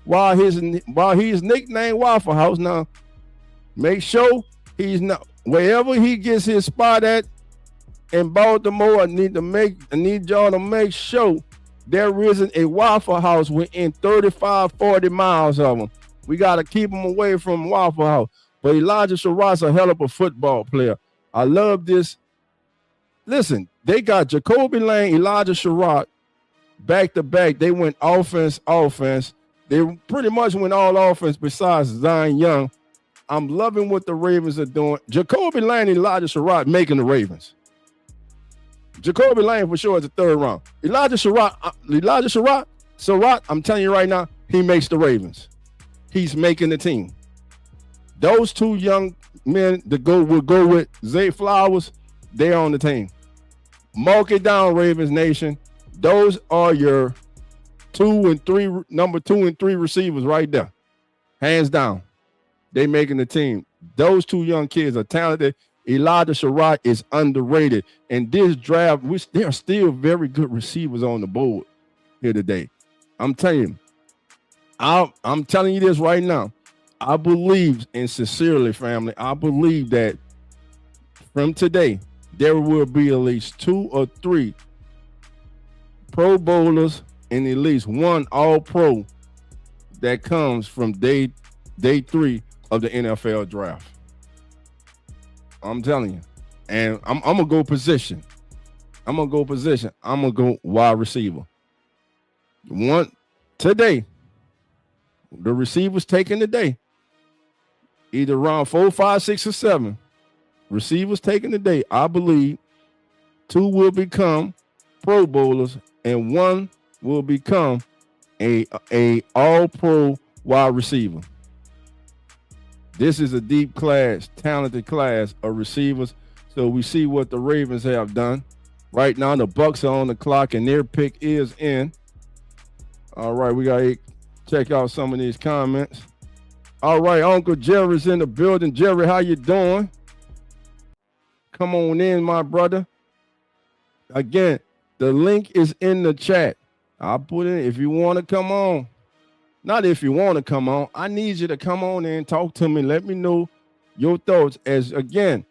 While he's nicknamed Waffle House, now make sure he's not wherever he gets his spot at in Baltimore. I need y'all to make sure there isn't a Waffle House within 35, 40 miles of him. We got to keep him away from Waffle House. But Elijah Surratt's a hell of a football player. I love this. Listen, they got Jacoby Lane, Elijah Surratt back to back. They went offense. They pretty much went all offense besides Zion Young. I'm loving what the Ravens are doing. Jacoby Lane and Elijah Surratt making the Ravens. Jacoby Lane for sure is the third round. Elijah Surratt, I'm telling you right now, he makes the Ravens. He's making the team. Those two young men that will go with Zay Flowers, they're on the team. Mark it down, Ravens Nation. Those are your number 2 and 3 receivers right there. Hands down. They making the team. Those two young kids are talented. Elijah Surratt is underrated. And this draft, there are still very good receivers on the board here today. I'm telling you. I'm telling you this right now. I believe, and sincerely, family, I believe that from today, there will be at least 2 or 3 Pro Bowlers and at least 1 All-Pro that comes from day 3 of the NFL draft. I'm telling you. And I'm going to go position. I'm going to go wide receiver. One today, the receivers taking today, either round 4, 5, 6, or 7. Receivers taking today, I believe 2 will become Pro Bowlers and 1 will become a All-Pro wide receiver. This is a deep class, talented class of receivers. So we see what the Ravens have done. Right now, the Bucks are on the clock and their pick is in. All right, we got to check out some of these comments. All right, Uncle Jerry's in the building. Jerry, how you doing? Come on in, my brother. Again, the link is in the chat. I'll put it if you want to come on. Not if you want to come on. I need you to come on and talk to me. Let me know your thoughts. As again,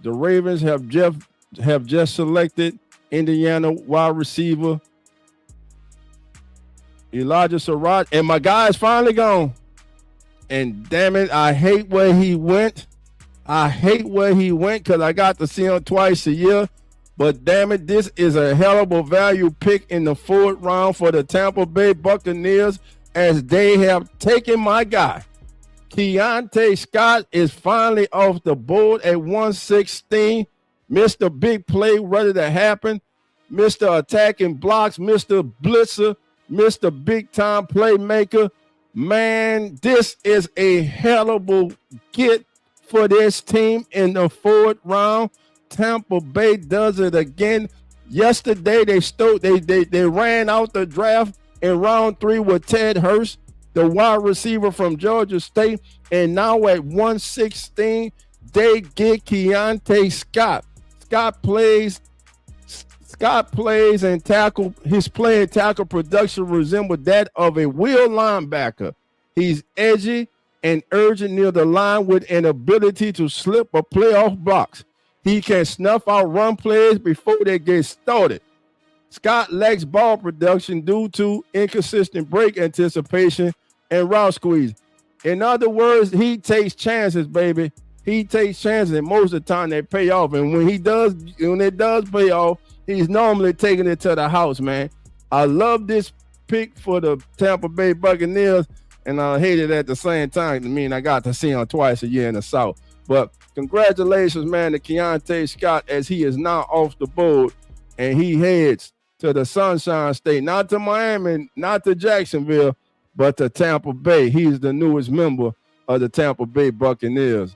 the Ravens have just selected Indiana wide receiver Elijah Surratt, and my guy is finally gone. And damn it, I hate where he went. Because I got to see him twice a year. But damn it, this is a hell of a value pick in the 4th round for the Tampa Bay Buccaneers, as they have taken my guy. Keionte Scott is finally off the board at 116. Mr. Big Play ready to happen. Mr. Attacking Blocks, Mr. Blitzer, Mr. Big Time Playmaker. Man, this is a hell of a get for this team in the 4th round. Tampa Bay does it again. Yesterday, they ran out the draft in round 3 with Ted Hurst, the wide receiver from Georgia State. And now at 116, they get Keionte Scott. Scott plays and tackle. His play and tackle production resembles that of a wheel linebacker. He's edgy and urgent near the line with an ability to slip or play off blocks. He can snuff out run plays before they get started. Scott lacks ball production due to inconsistent break anticipation and route squeeze. In other words, he takes chances, baby. He takes chances, and most of the time they pay off. And when it does pay off, he's normally taking it to the house, man. I love this pick for the Tampa Bay Buccaneers, and I hate it at the same time. I mean, I got to see him twice a year in the South. But congratulations, man, to Keionte Scott, as he is now off the board, and he heads to the Sunshine State, not to Miami, not to Jacksonville, but to Tampa Bay. He's the newest member of the Tampa Bay Buccaneers.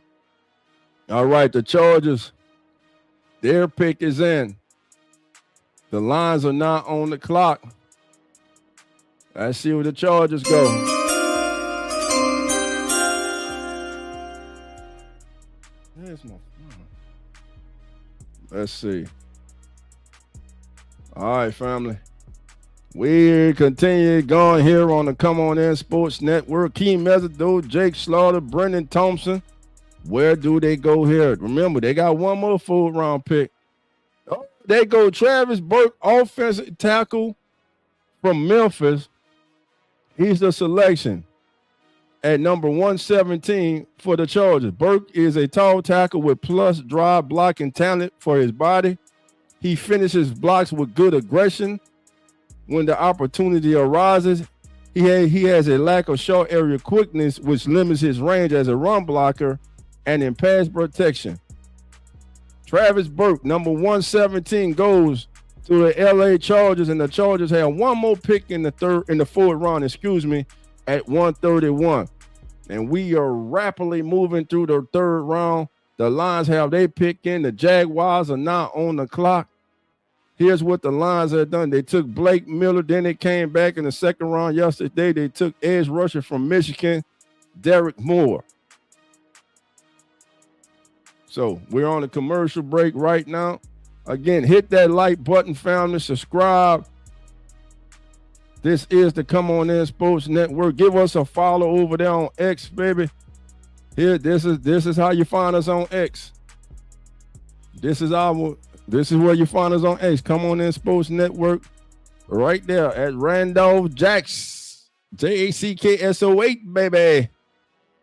All right, the Chargers, their pick is in. The Lions are not on the clock. Let's see where the Chargers go. Let's see. All right, family. We continue going here on the Come On In Sports Network. Keem Mezido, Jake Slaughter, Brendan Thompson. Where do they go here? Remember, they got one more 4th round pick. Oh, they go Travis Burke, offensive tackle from Memphis. He's the selection at number 117 for the Chargers. Burke is a tall tackle with plus drive blocking talent for his body. He finishes blocks with good aggression when the opportunity arises. He has a lack of short area quickness, which limits his range as a run blocker and in pass protection. Travis Burke, number 117, goes to the LA Chargers, and the Chargers have one more pick in the 4th round, at 131. And we are rapidly moving through the 3rd round. The Lions have their pick in. The Jaguars are now on the clock. Here's what the Lions have done. They took Blake Miller. Then they came back in the 2nd round yesterday. They took edge rusher from Michigan, Derek Moore. So we're on a commercial break right now. Again, hit that like button, family. Subscribe. This is the Come On In Sports Network. Give us a follow over there on X, baby. Here, this is how you find us on X. This is where you find us on X. Come on in Sports Network, right there at Randolph Jacks, JACKSO8, baby.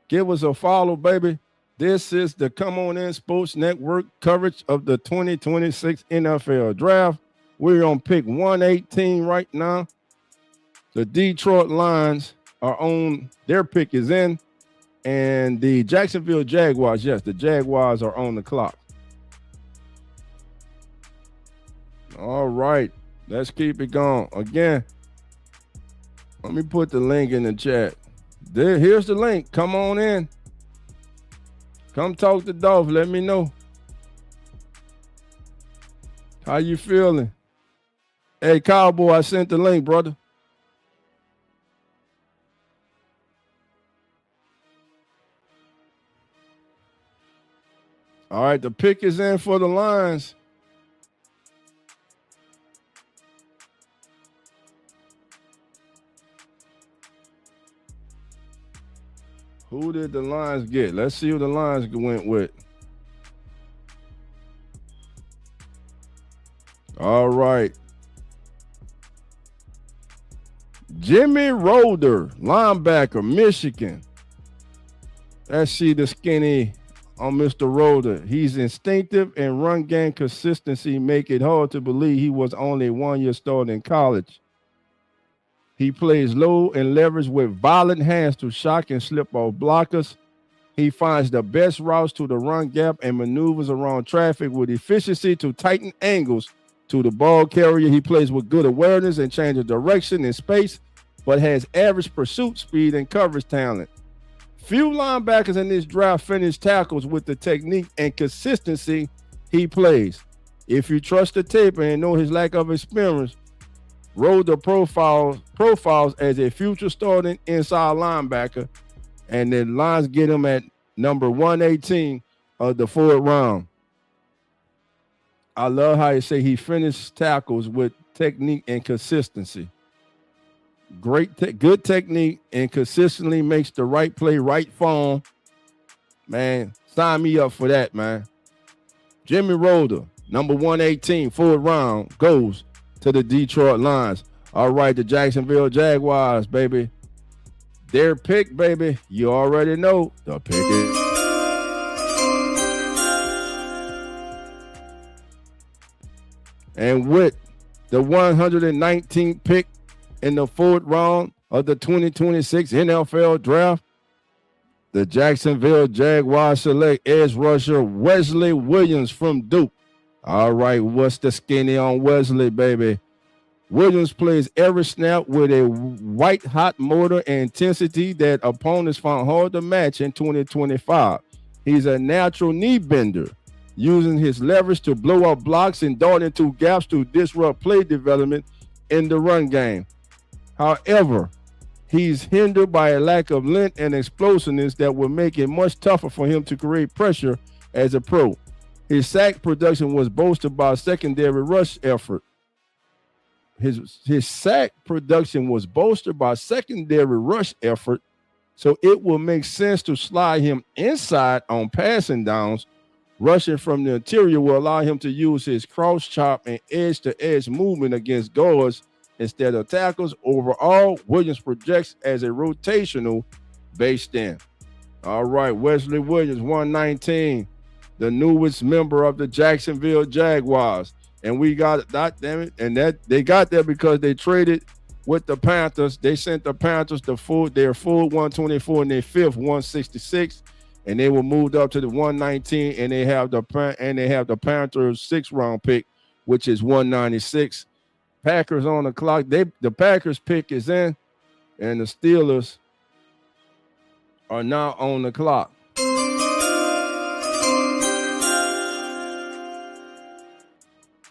Give us a follow, baby. This is the Come On In Sports Network coverage of the 2026 NFL Draft. We're on pick 118 right now. The Detroit Lions are on, their pick is in, and the Jacksonville Jaguars, yes, the Jaguars are on the clock. All right, let's keep it going. Again, let me put the link in the chat. Here's the link. Come on in. Come talk to Dolph. Let me know. How you feeling? Hey, Cowboy, I sent the link, brother. All right, the pick is in for the Lions. Who did the Lions get? Let's see who the Lions went with. All right. Jimmy Roder, linebacker, Michigan. Let's see the skinny on Mr. Roder. He's instinctive and run game consistency make it hard to believe he was only 1 year starting in college. He plays low and leverage with violent hands to shock and slip off blockers. He finds the best routes to the run gap and maneuvers around traffic with efficiency to tighten angles to the ball carrier. He plays with good awareness and change of direction in space, but has average pursuit speed and coverage talent. Few linebackers in this draft finish tackles with the technique and consistency he plays. If you trust the tape and know his lack of experience, Roder profiles as a future starting inside linebacker, and the Lions get him at number 118 of the fourth round. I love how you say he finished tackles with technique and consistency. Good technique and consistently makes the right play, right form. Man, sign me up for that, man. Jimmy Roder, number 118, fourth round, goes to the Detroit Lions. All right, the Jacksonville Jaguars, baby. Their pick, baby. You already know the pick is. And with the 119th pick in the fourth round of the 2026 NFL Draft, the Jacksonville Jaguars select edge rusher Wesley Williams from Duke. All right, what's the skinny on Wesley, baby? Williams plays every snap with a white-hot motor and intensity that opponents found hard to match in 2025. He's a natural knee bender, using his leverage to blow up blocks and dart into gaps to disrupt play development in the run game. However, he's hindered by a lack of length and explosiveness that will make it much tougher for him to create pressure as a pro. His sack production was bolstered by a secondary rush effort. His sack production was bolstered by secondary rush effort, so it will make sense to slide him inside on passing downs. Rushing from the interior will allow him to use his cross chop and edge-to-edge movement against guards instead of tackles. Overall, Williams projects as a rotational based end. All right, Wesley Williams, 119, the newest member of the Jacksonville Jaguars. And we got that, damn it, and that they got there because they traded with the Panthers. They sent the Panthers their full 124 and their fifth 166, and they were moved up to the 119, and they have the Panthers 6th round pick, which is 196. Packers on the clock. The Packers pick is in, and the Steelers are now on the clock.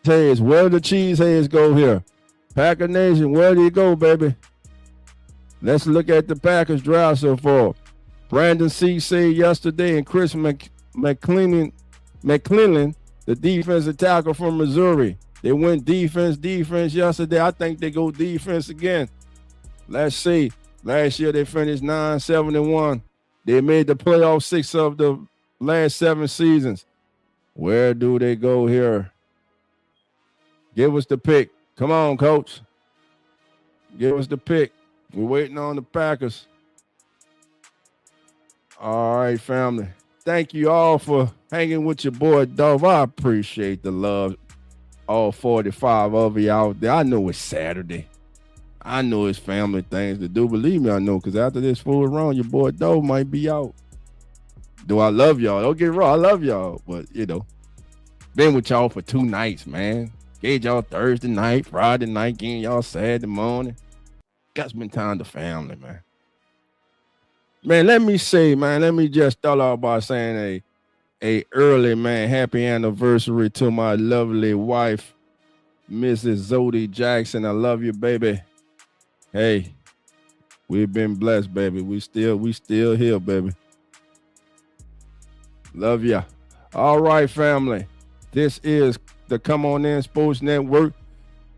Heads, where the cheese heads go here? Packer Nation, where do you go, baby? Let's look at the Packers draft so far. Brandon C. said yesterday, and Chris McClellan, the defensive tackle from Missouri. They went defense yesterday. I think they go defense again. Let's see. Last year they finished 9-7-1. They made the playoff 6 of the last 7 seasons. Where do they go here? Give us the pick. Come on, coach. Give us the pick. We're waiting on the Packers. All right, family. Thank you all for hanging with your boy, Dove. I appreciate the love. All 45 of you out there. I know it's Saturday. I know it's family things to do. Believe me, I know, because after this fool around, your boy Dove might be out. Do I love y'all? Don't get me wrong. I love y'all. But, been with y'all for 2 nights, man. Gave y'all Thursday night, Friday night, getting y'all Saturday morning. Got to spend time with the family, man. Man, let me just start off by saying a early, man, happy anniversary to my lovely wife, Mrs. Zodi Jackson. I love you, baby. Hey, we've been blessed, baby. We still here, baby. Love ya. All right, family. This is the Come On In Sports Network.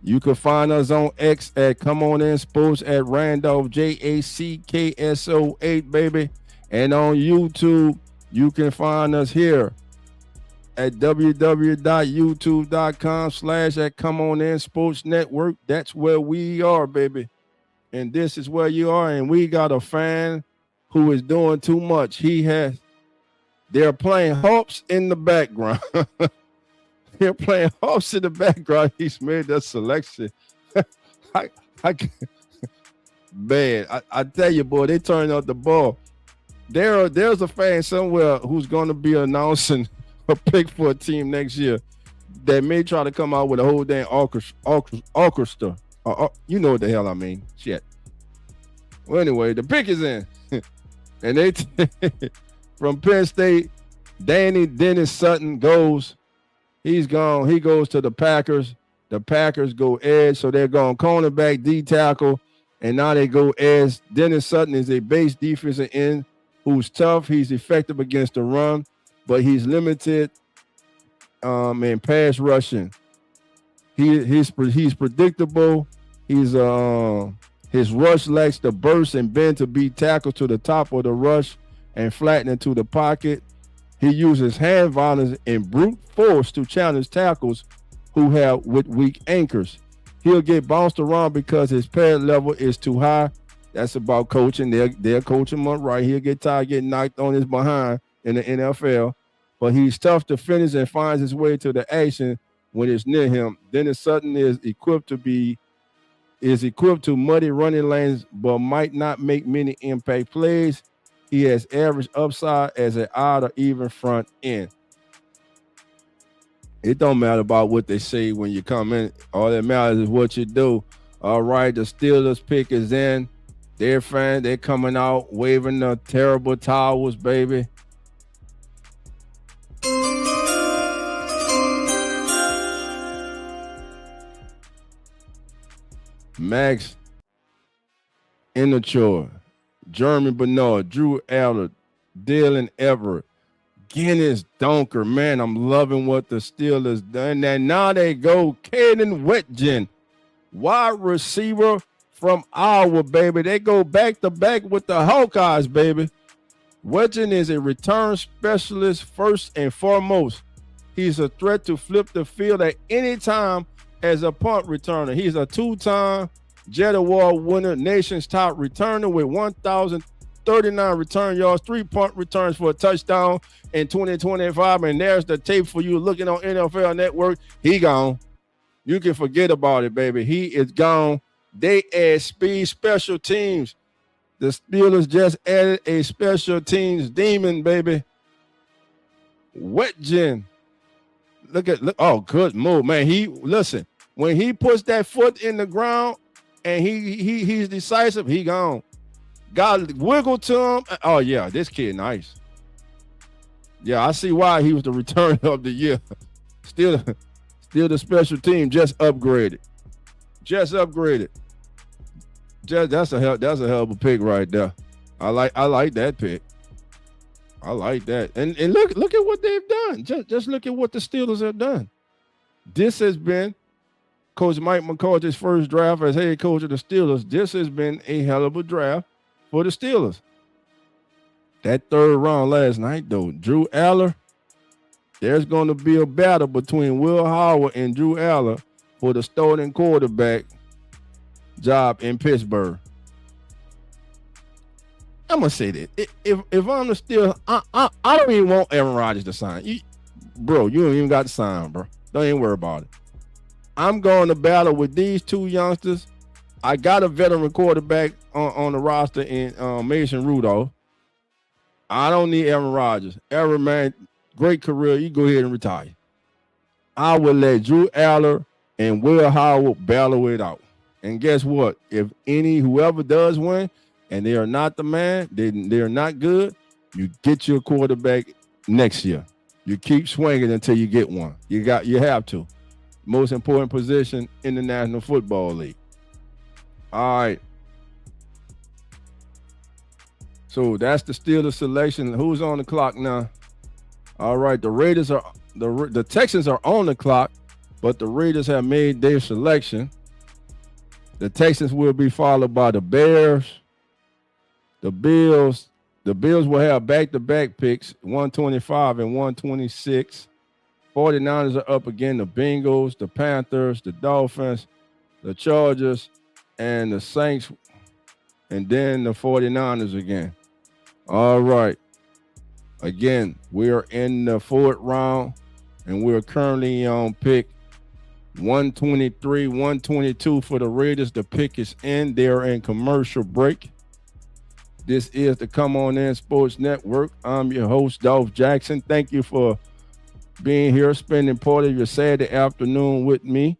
You can find us on X at Come On In Sports at Randolph JACKSO8, baby. And on YouTube, you can find us here at www.youtube.com/at Come On In Sports Network. That's where we are, baby. And this is where you are. And we got a fan who is doing too much. They're playing harps in the background. They're playing harps in the background. He's made that selection. Man, I tell you, boy, they turned out the ball. There's a fan somewhere who's going to be announcing a pick for a team next year that may try to come out with a whole damn orchestra. You know what the hell I mean. Shit. Well, anyway, the pick is in. And they from Penn State, Dennis Sutton goes. He's gone. He goes to the Packers. The Packers go edge, so they're going cornerback, D tackle, and now they go edge. Dennis Sutton is a base defensive end who's tough. He's effective against the run, but he's limited in pass rushing. He's predictable. His rush lacks the burst and bend to be tackled to the top of the rush and flatten into the pocket. He uses hand violence and brute force to challenge tackles who have with weak anchors. He'll get bounced around because his pad level is too high. That's about coaching. They'll coach him up right. He'll get tired getting knocked on his behind in the NFL. But he's tough to finish and finds his way to the action when it's near him. Dennis Sutton is equipped to muddy running lanes, but might not make many impact plays. He has average upside as an odd or even front end. It don't matter about what they say when you come in. All that matters is what you do. All right, the Steelers pick is in. They're coming out waving the terrible towels, baby. Max Inature, Jeremy Bernard, Drew Aller, Dylan Everett, Guinness Donker. Man, I'm loving what the Steelers done. And now they go Caden Whitgen, wide receiver from Iowa, baby. They go back to back with the Hawkeyes, baby. Whitgen is a return specialist first and foremost. He's a threat to flip the field at any time as a punt returner. He's a 2-time Jet Award winner, nation's top returner with 1,039 return yards, 3 punt returns for a touchdown in 2025. And there's the tape for you looking on NFL Network. He gone. You can forget about it, baby. He is gone. They add speed, special teams. The Steelers just added a special teams demon, baby. Whitgen. Look, oh, good move, man. Listen, when he puts that foot in the ground and he's decisive, he gone. God wiggle to him. Oh, yeah, this kid nice. Yeah, I see why he was the return of the year. Still the special team just upgraded. That's a hell of a pick right there. I like that pick. I like that. And look at what they've done. Just look at what the Steelers have done. This has been Coach Mike McCoy's first draft as head coach of the Steelers. This has been a hell of a draft for the Steelers. That third round last night, though, Drew Aller, there's going to be a battle between Will Howard and Drew Aller for the starting quarterback job in Pittsburgh. I'm going to say that. If I'm the still, I don't even want Aaron Rodgers to sign. Bro, you don't even got to sign, bro. Don't even worry about it. I'm going to battle with these two youngsters. I got a veteran quarterback on the roster in Mason Rudolph. I don't need Aaron Rodgers. Aaron, man, great career. You go ahead and retire. I will let Drew Aller and Will Howard battle it out. And guess what? If whoever does win, and they are not the man, they are not good, you get your quarterback next year. You keep swinging until you get one. You have to. Most important position in the National Football League. All right. So that's the Steelers selection. Who's on the clock now? All right, the Texans are on the clock, but the Raiders have made their selection. The Texans will be followed by the Bears. The Bills will have back-to-back picks, 125 and 126. 49ers are up again. The Bengals, the Panthers, the Dolphins, the Chargers, and the Saints, and then the 49ers again. All right. Again, we are in the fourth round, and we're currently on pick 123, 122 for the Raiders. The pick is in. They're in commercial break. This is the Come On In Sports Network. I'm your host, Dolph Jackson. Thank you for being here, spending part of your Saturday afternoon with me.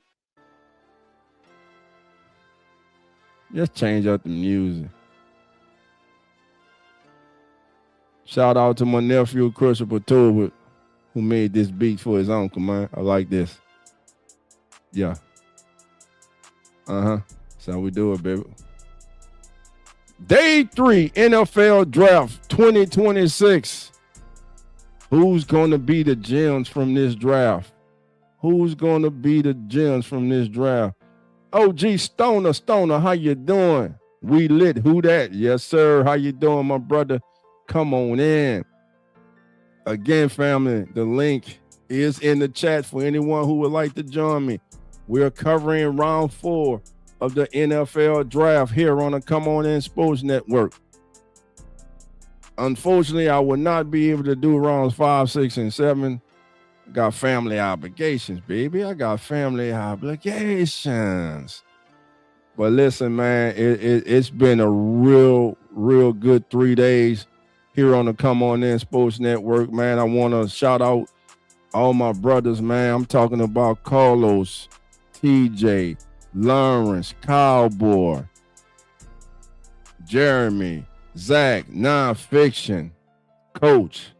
Just change up the music. Shout out to my nephew, Christopher Tolbert, who made this beat for his uncle, man. I like this. Yeah. That's how we do it, baby. Day 3 NFL Draft 2026. Who's going to be the gems from this draft? Who's going to be the gems from this draft? OG Stoner, how you doing? We lit. Who that? Yes, sir. How you doing, my brother? Come on in. Again, family, the link is in the chat for anyone who would like to join me. We're covering round 4 of the NFL draft here on the Come On In Sports Network. Unfortunately, I will not be able to do rounds 5, 6, and 7. I got family obligations, baby. I got family obligations. But listen, man, it's been a real good 3 days here on the Come On In Sports Network, man. I want to shout out all my brothers, man. I'm talking about Carlos, TJ, Lawrence, Cowboy, Jeremy, Zach, Nonfiction, Coach.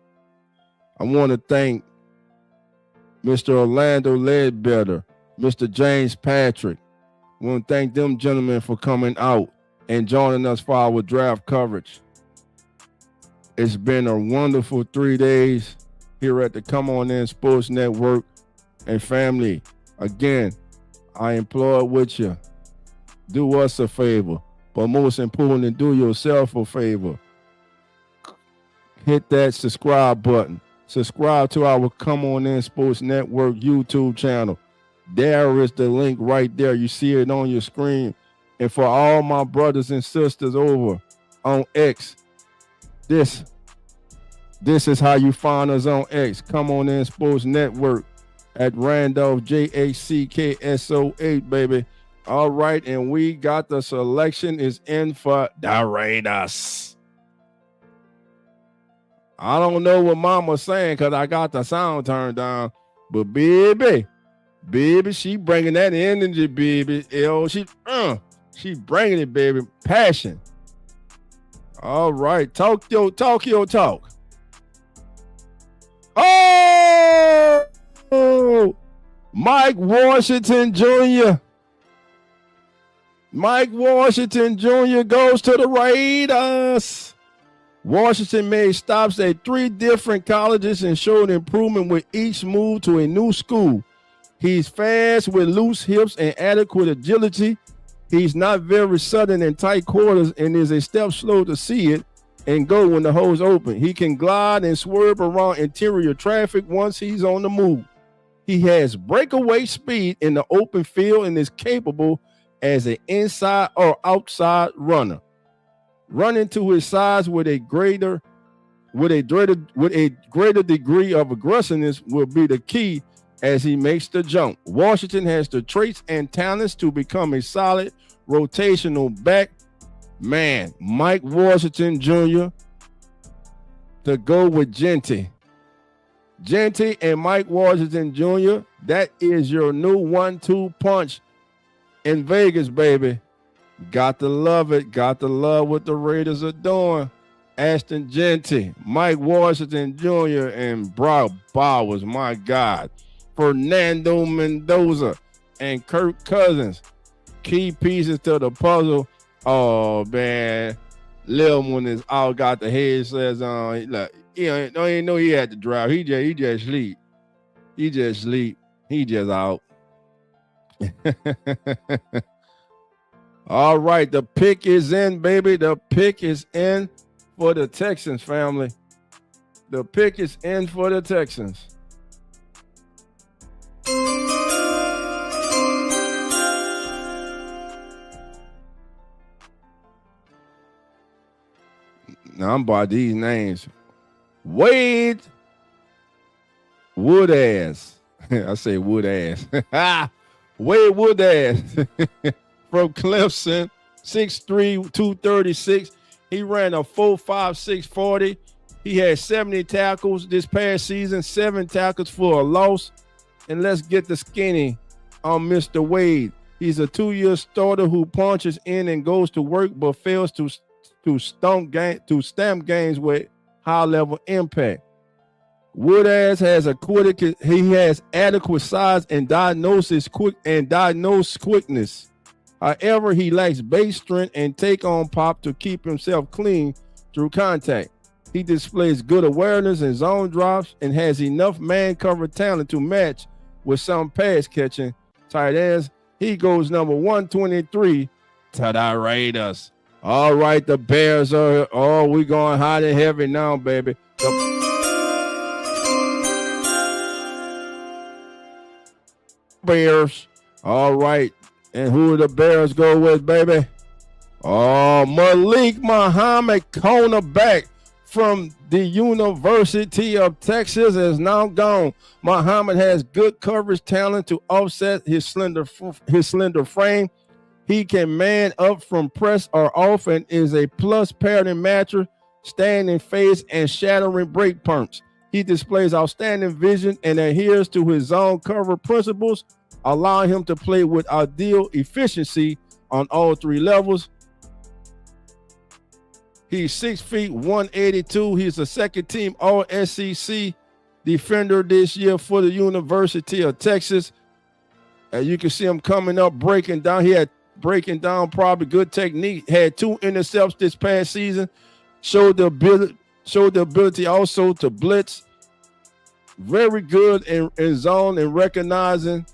I want to thank Mr. Orlando Ledbetter, Mr. James Patrick. I want to thank them gentlemen for coming out and joining us for our draft coverage. It's been a wonderful 3 days here at the Come On In Sports Network. And family, again, I implore with you, do us a favor, but most importantly, do yourself a favor. Hit that subscribe button. Subscribe to our Come On In Sports Network YouTube channel. There is the link right there. You see it on your screen. And for all my brothers and sisters over on X, this is how you find us on X. Come On In Sports Network at Randolph JACKSO8, baby. All right, and we got the selection is in for the Raiders. I don't know what Mama's saying because I got the sound turned down, but baby, she bringing that energy, baby. She bringing it, baby. Passion. All right, talk your talk. Oh, Mike Washington Jr. Mike Washington Jr. goes to the Raiders. Washington made stops at 3 different colleges and showed improvement with each move to a new school. He's fast with loose hips and adequate agility. He's not very sudden in tight quarters and is a step slow to see it. and go when the hole's open. He can glide and swerve around interior traffic once he's on the move. He has breakaway speed in the open field and is capable as an inside or outside runner. Running to his size with a greater degree of aggressiveness will be the key as he makes the jump. Washington has the traits and talents to become a solid rotational back. Man, Mike Washington Jr. to go with Jeanty. Jeanty and Mike Washington Jr., that is your new 1-2 punch in Vegas, baby. Got to love it. Got to love what the Raiders are doing. Ashton Jeanty, Mike Washington Jr., and Brock Bowers, my God. Fernando Mendoza and Kirk Cousins. Key pieces to the puzzle. Oh, man. Lil one is out, got the headsets on. Like, don't even know he had to drive. He just sleep. He just sleep. He just out. All right, the pick is in, baby. The pick is in for the Texans, family. The pick is in for the Texans. Now I'm by these names. Wade Woodass. I say Woodass. Wade Woodass from Clemson, 6'3", 236. He ran a 4.56 40. He had 70 tackles this past season, 7 tackles for a loss. And let's get the skinny on Mr. Wade. He's a 2-year starter who punches in and goes to work, but fails to stamp games with high-level impact. Woodass has he has adequate size and diagnosed quickness. However, he lacks base strength and take-on pop to keep himself clean through contact. He displays good awareness and zone drops and has enough man-cover talent to match with some pass-catching tight ends. He goes number 123 to the Raiders. All right, the Bears are, we going hot and heavy now, baby. The Bears. All right. And who the Bears go with, baby? Oh, Malik Muhammad, cornerback from the University of Texas, is now gone. Muhammad has good coverage talent to offset his slender frame. He can man up from press or off and is a plus pattern matcher, standing face and shattering break pumps. He displays outstanding vision and adheres to his zone cover principles, allowing him to play with ideal efficiency on all 3 levels. He's 6 feet 182. He's a second-team All-SEC defender this year for the University of Texas. And you can see him coming up, breaking down. He had breaking down, probably good technique. Had 2 intercepts this past season. Showed the ability also to blitz. Very good in zone and recognizing.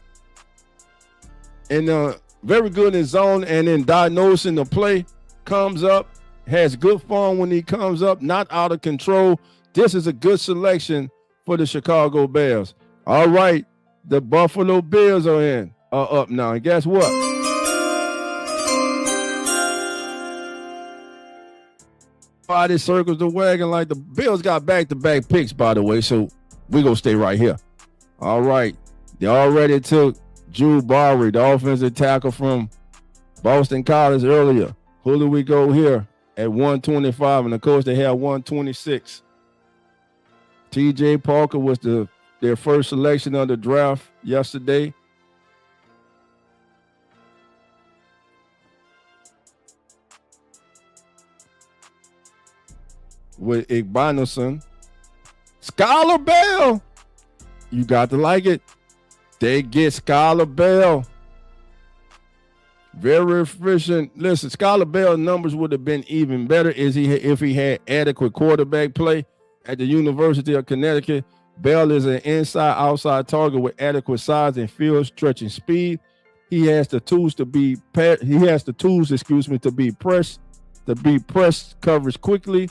And very good in zone and in diagnosing the play. Comes up, has good form when he comes up, not out of control. This is a good selection for the Chicago Bears. All right, the Buffalo Bills are up now. And guess what? Body circles the wagon like the Bills got back-to-back picks, by the way, so we're going to stay right here. All right, they already took Drew Barry, the offensive tackle from Boston College earlier. Who do we go here at 125? And, of course, they had 126. T.J. Parker was their first selection of the draft yesterday. With Igbanison. Skylar Bell. You got to like it. They get Skylar Bell. Very efficient. Listen, Skylar Bell's numbers would have been even better if he had adequate quarterback play at the University of Connecticut. Bell is an inside-outside target with adequate size and field stretching speed. He has the tools to be press coverage quickly.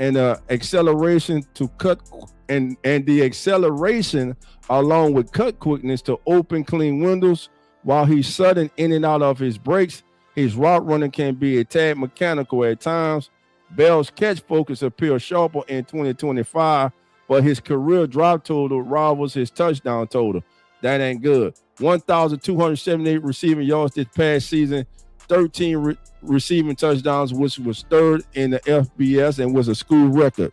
and acceleration to cut and the acceleration along with cut quickness to open clean windows while he's sudden in and out of his breaks. His route running can be a tad mechanical at times. Bell's catch focus appears sharper in 2025, but his career drop total rivals his touchdown total. That ain't good. 1,278 receiving yards this past season, 13 receiving touchdowns, which was third in the FBS and was a school record.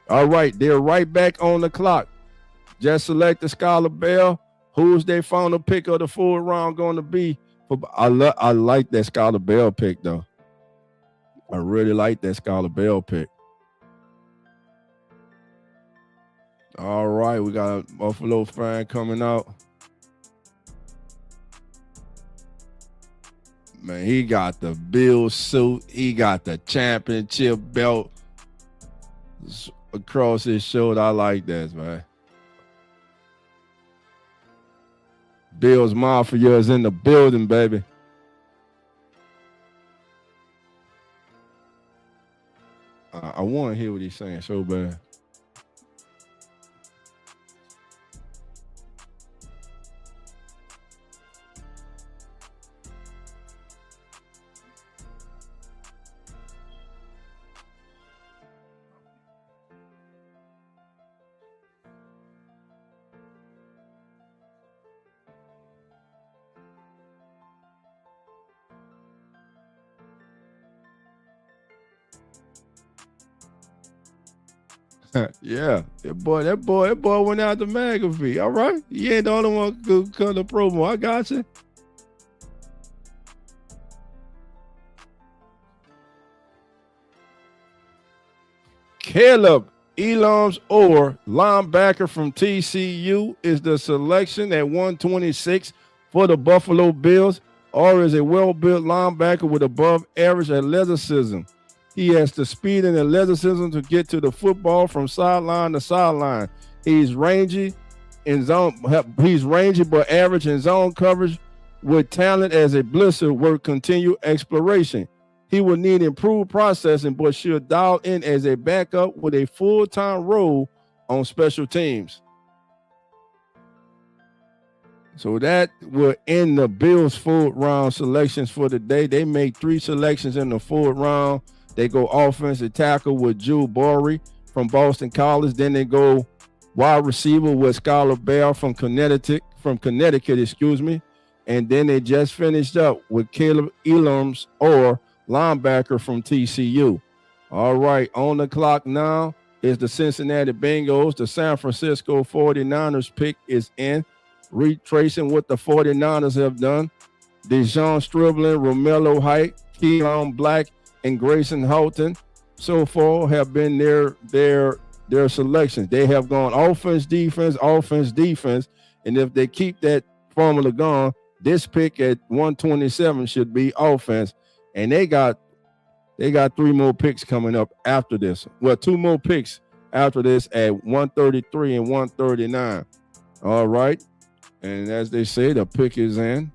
All right, they're right back on the clock. Just select the Skylar Bell. Who's their final pick of the 4th round going to be? I like that Skylar Bell pick, though. I really like that Skylar Bell pick. All right, we got a Buffalo fan coming out. Man, he got the Bills suit. He got the championship belt across his shoulder. I like that, man. Bills Mafia is in the building, baby. I want to hear what he's saying so bad. Yeah, that boy went out to McAfee. All right, he ain't the only one who cut the promo. I got you. Caleb Elams or linebacker from TCU is the selection at 126 for the Buffalo Bills. Or is a well-built linebacker with above-average athleticism. He has the speed and athleticism to get to the football from sideline to sideline. He's rangy in zone. He's rangy but average in zone coverage with talent as a blitzer work continue exploration. He will need improved processing but should dial in as a backup with a full-time role on special teams. So that will end the Bills' 4th round selections for the day. They made 3 selections in the 4th round. They go offensive tackle with Drew Borey from Boston College. Then they go wide receiver with Skylar Bell from Connecticut, And then they just finished up with Caleb Elams or linebacker from TCU. All right, on the clock now is the Cincinnati Bengals. The San Francisco 49ers pick is in. Retracing what the 49ers have done. Dejon Striblin, Romello Height, Keon Black, and Grayson Houghton so far have been their selections. They have gone offense, defense, and if they keep that formula going, this pick at 127 should be offense. And they got 3 more picks coming up after this. Well, 2 more picks after this at 133 and 139. All right. And as they say, the pick is in.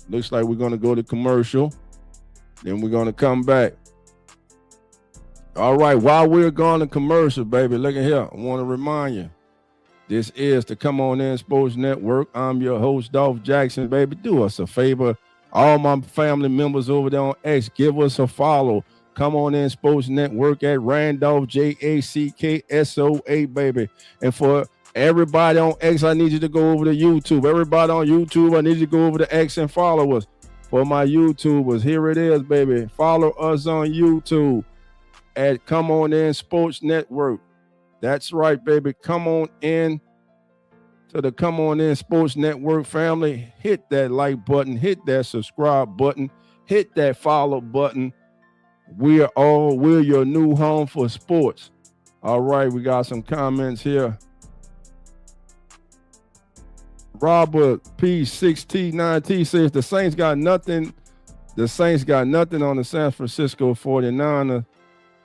Looks like we're going to go to commercial. Then we're going to come back. All right, while we're going to commercial, baby, look at here. I want to remind you, this is the Come On In Sports Network. I'm your host, Dolph Jackson, baby. Do us a favor. All my family members over there on X, give us a follow. Come On In Sports Network at Randolph, JACKSOA, baby. And for everybody on X, I need you to go over to YouTube. Everybody on YouTube, I need you to go over to X and follow us. For my YouTubers, here it is, baby. Follow us on YouTube at Come On In Sports Network. That's right, baby. Come on in to the Come On In Sports Network family. Hit that like button. Hit that subscribe button. Hit that follow button. We're your new home for sports. All right, we got some comments here. Robert P6T9T says the Saints got nothing. The Saints got nothing on the San Francisco 49ers.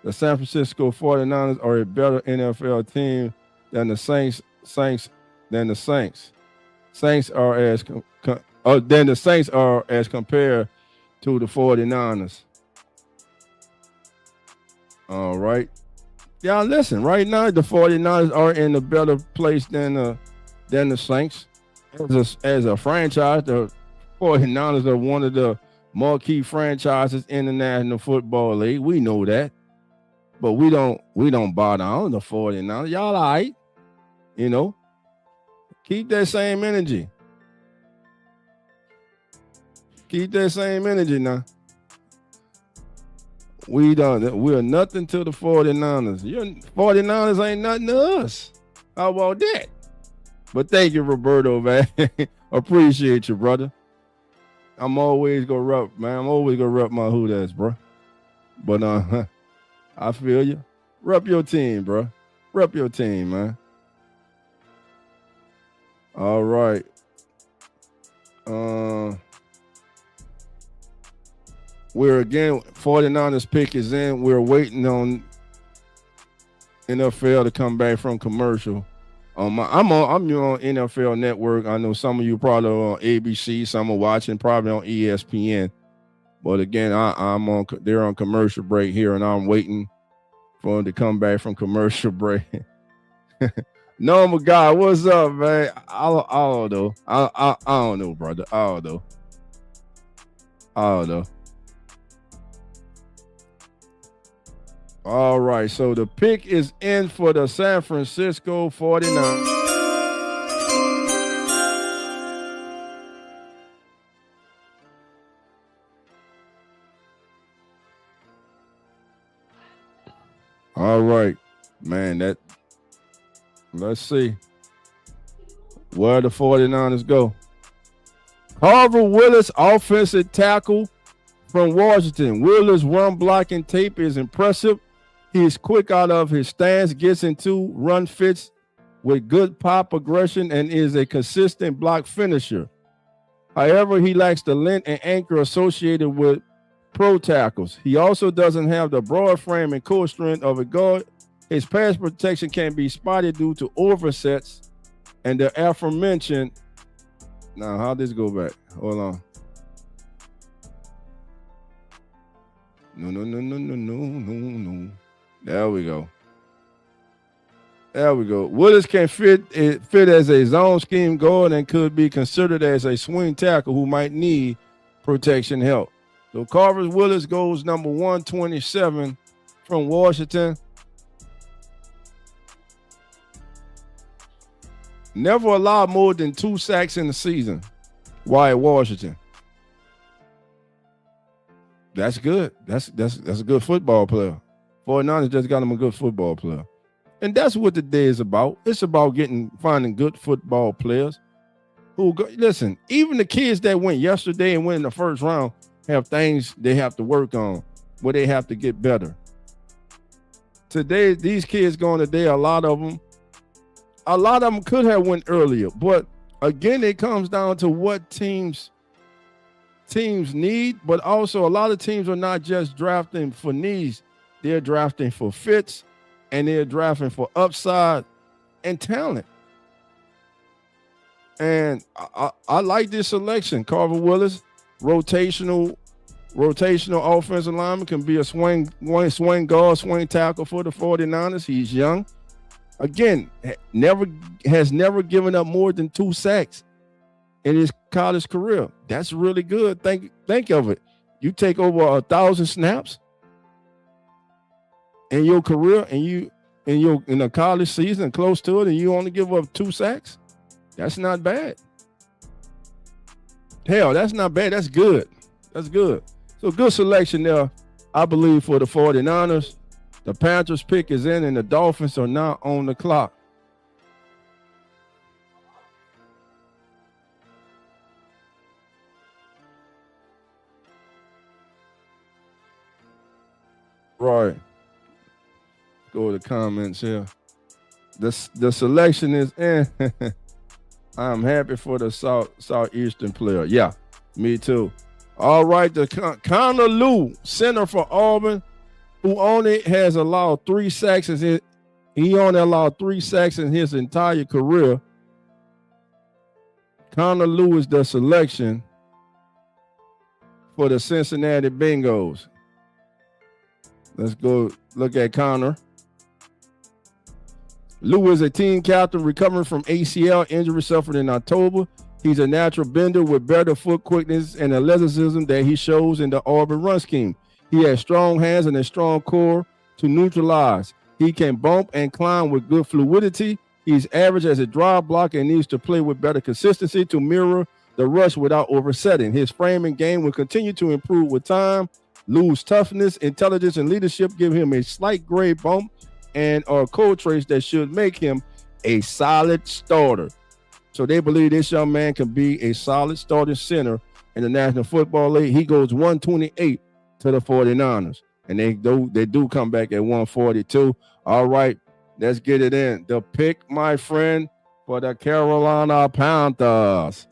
The San Francisco 49ers are a better NFL team than the Saints. Saints are as compared to the 49ers. All right. Y'all listen, right now the 49ers are in a better place than the Saints. As a franchise, the 49ers are one of the marquee franchises in the National Football League. We know that. But we don't bow down the 49ers. Y'all all right. You know. Keep that same energy. Keep that same energy now. We're nothing to the 49ers. Your 49ers ain't nothing to us. How about that? But thank you, Roberto, man. Appreciate you, brother. I'm always gonna rep, man. I'm always gonna rep my Hooters, bro. But I feel you. Rep your team, bro. Rep your team, man. All right. We're again, 49ers pick is in. We're waiting on NFL to come back from commercial. I'm on NFL Network. I know some of you probably are on ABC, some are watching probably on ESPN. But again, they're on commercial break here, and I'm waiting for them to come back from commercial break. No, my God, what's up, man? I don't know. I don't know, brother. I don't know. All right, so the pick is in for the San Francisco 49ers. All right, man, let's see where the 49ers go. Carver Willis, offensive tackle from Washington. Willis' run blocking tape is impressive. He is quick out of his stance, gets into run fits with good pop aggression, and is a consistent block finisher. However, he lacks the length and anchor associated with pro tackles. He also doesn't have the broad frame and core strength of a guard. His pass protection can be spotted due to oversets and the aforementioned. Now, how'd this go back? Hold on. No. There we go. Willis can fit as a zone scheme guard and could be considered as a swing tackle who might need protection help. So Carver Willis goes number 127 from Washington. Never allowed more than 2 sacks in the season. Why at Washington? That's good. That's a good football player. 49ers just got him a good football player. And that's what the day is about. It's about finding good football players who go. Listen, even the kids that went yesterday and went in the first round have things they have to work on, where they have to get better. Today, these kids going today, a lot of them could have went earlier. But again, it comes down to what teams need, but also a lot of teams are not just drafting for needs. They're drafting for fits, and they're drafting for upside and talent. And I like this selection. Carver Willis, rotational offensive lineman, can be a swing guard, swing tackle for the 49ers. He's young. Again, has never given up more than 2 sacks in his college career. That's really good. Think of it. You take over 1,000 snaps in your career, and in a college season close to it, and you only give up 2 sacks. That's not bad. Hell, that's not bad. That's good. So good selection there, I believe, for the 49ers. The Panthers pick is in, and the Dolphins are now on the clock. Right. Go to the comments here. The selection is in. I'm happy for the Southeastern player. Yeah, me too. All right, the Connor Lew, center for Auburn, who only has allowed 3 sacks he only allowed 3 sacks in his entire career. Connor Lew is the selection for the Cincinnati Bengals. Let's go look at Connor. Lou is a team captain recovering from ACL injury suffered in October. He's a natural bender with better foot quickness and athleticism that he shows in the Auburn run scheme. He has strong hands and a strong core to neutralize. He can bump and climb with good fluidity. He's average as a drive blocker and needs to play with better consistency to mirror the rush without oversetting. His frame and game will continue to improve with time. Lou's toughness, intelligence, and leadership give him a slight grade bump and are core traits that should make him a solid starter. So they believe this young man can be a solid starting center in the National Football League. He goes 128 to the 49ers, and they do come back at 142. All right, let's get it in. The pick, my friend, for the Carolina Panthers.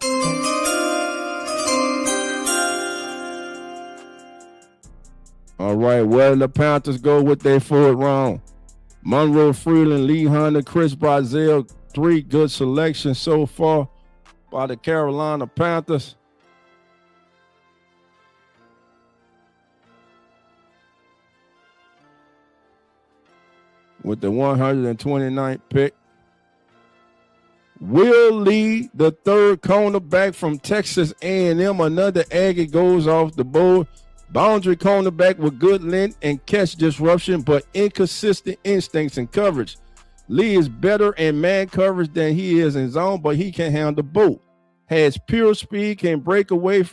All right, where did the Panthers go with their fourth round? Monroe Freeland, Lee Hunter, Chris Brazil, 3 good selections so far by the Carolina Panthers. With the 129th pick, Will Lee, the third cornerback from Texas A&M, another Aggie, goes off the board. Boundary cornerback with good length and catch disruption, but inconsistent instincts and coverage. Lee is better in man coverage than he is in zone, but he can handle both. Has pure speed, can break away.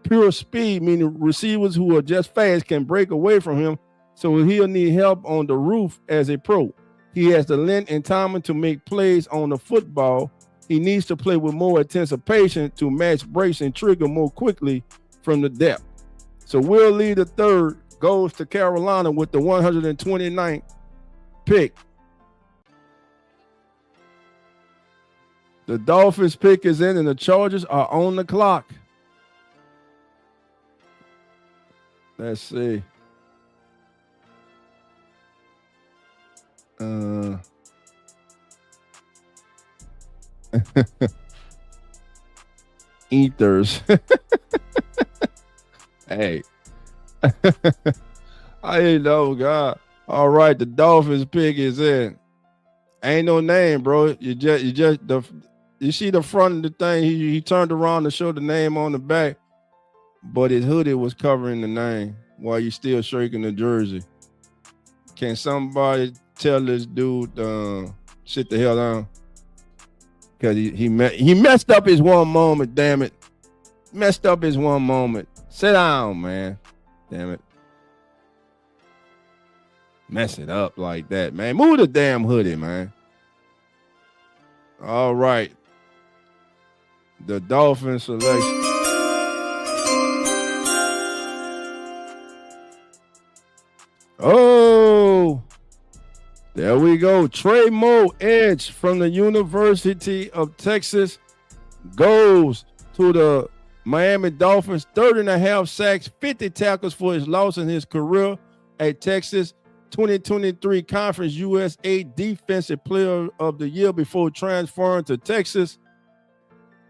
Pure speed, meaning receivers who are just fast can break away from him, so he'll need help on the roof as a pro. He has the length and timing to make plays on the football. He needs to play with more anticipation to match brace and trigger more quickly from the depth. So Will Lee the third goes to Carolina with the 129th pick. The Dolphins pick is in, and the Chargers are on the clock. Let's see. Ethers. Hey. I didn't know, God. All right, the Dolphins pick is in. Ain't no name, bro. You see the front of the thing. He turned around to show the name on the back, but his hoodie was covering the name while you still shaking the jersey. Can somebody tell this dude sit the hell down? Because he messed up his one moment, damn it. Messed up his one moment. Sit down, man. Damn it. Mess it up like that, man. Move the damn hoodie, man. All right. The Dolphins selection. Oh, there we go. Trey Moe, edge from the University of Texas, goes to the Miami Dolphins. 30.5 sacks, 50 tackles for his loss in his career at Texas. 2023 Conference USA Defensive Player of the Year before transferring to Texas.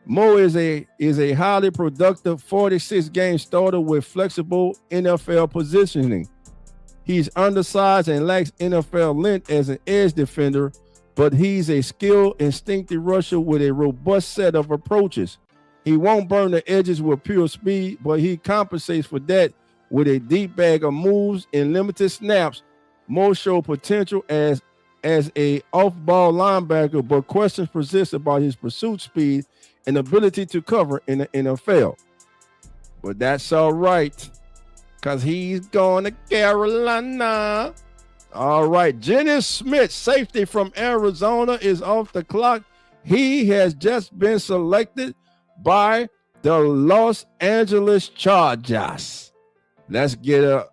Moe is a highly productive 46-game starter with flexible NFL positioning. He's undersized and lacks NFL length as an edge defender, but he's a skilled, instinctive rusher with a robust set of approaches. He won't burn the edges with pure speed, but he compensates for that with a deep bag of moves in limited snaps. Moe show potential as a off-ball linebacker, but questions persist about his pursuit speed and ability to cover in the NFL. But that's all right, because he's going to Carolina. All right, Jenny Smith, safety from Arizona, is off the clock. He has just been selected by the Los Angeles Chargers. Let's get a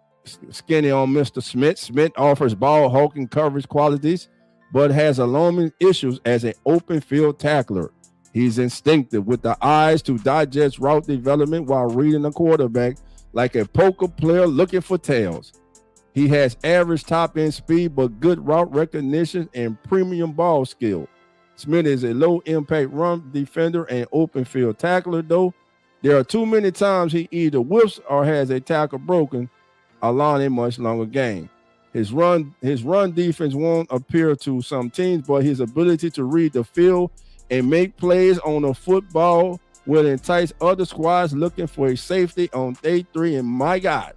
skinny on Mr. Smith. Smith offers ball hawking coverage qualities, but has alarming issues as an open field tackler. He's instinctive with the eyes to digest route development while reading the quarterback like a poker player looking for tails. He has average top end speed, but good route recognition and premium ball skill. Smith is a low impact run defender and open field tackler, though. There are too many times he either whiffs or has a tackle broken, allowing a much longer game. His run defense won't appear to some teams, but his ability to read the field and make plays on the football will entice other squads looking for a safety on day 3. And my God,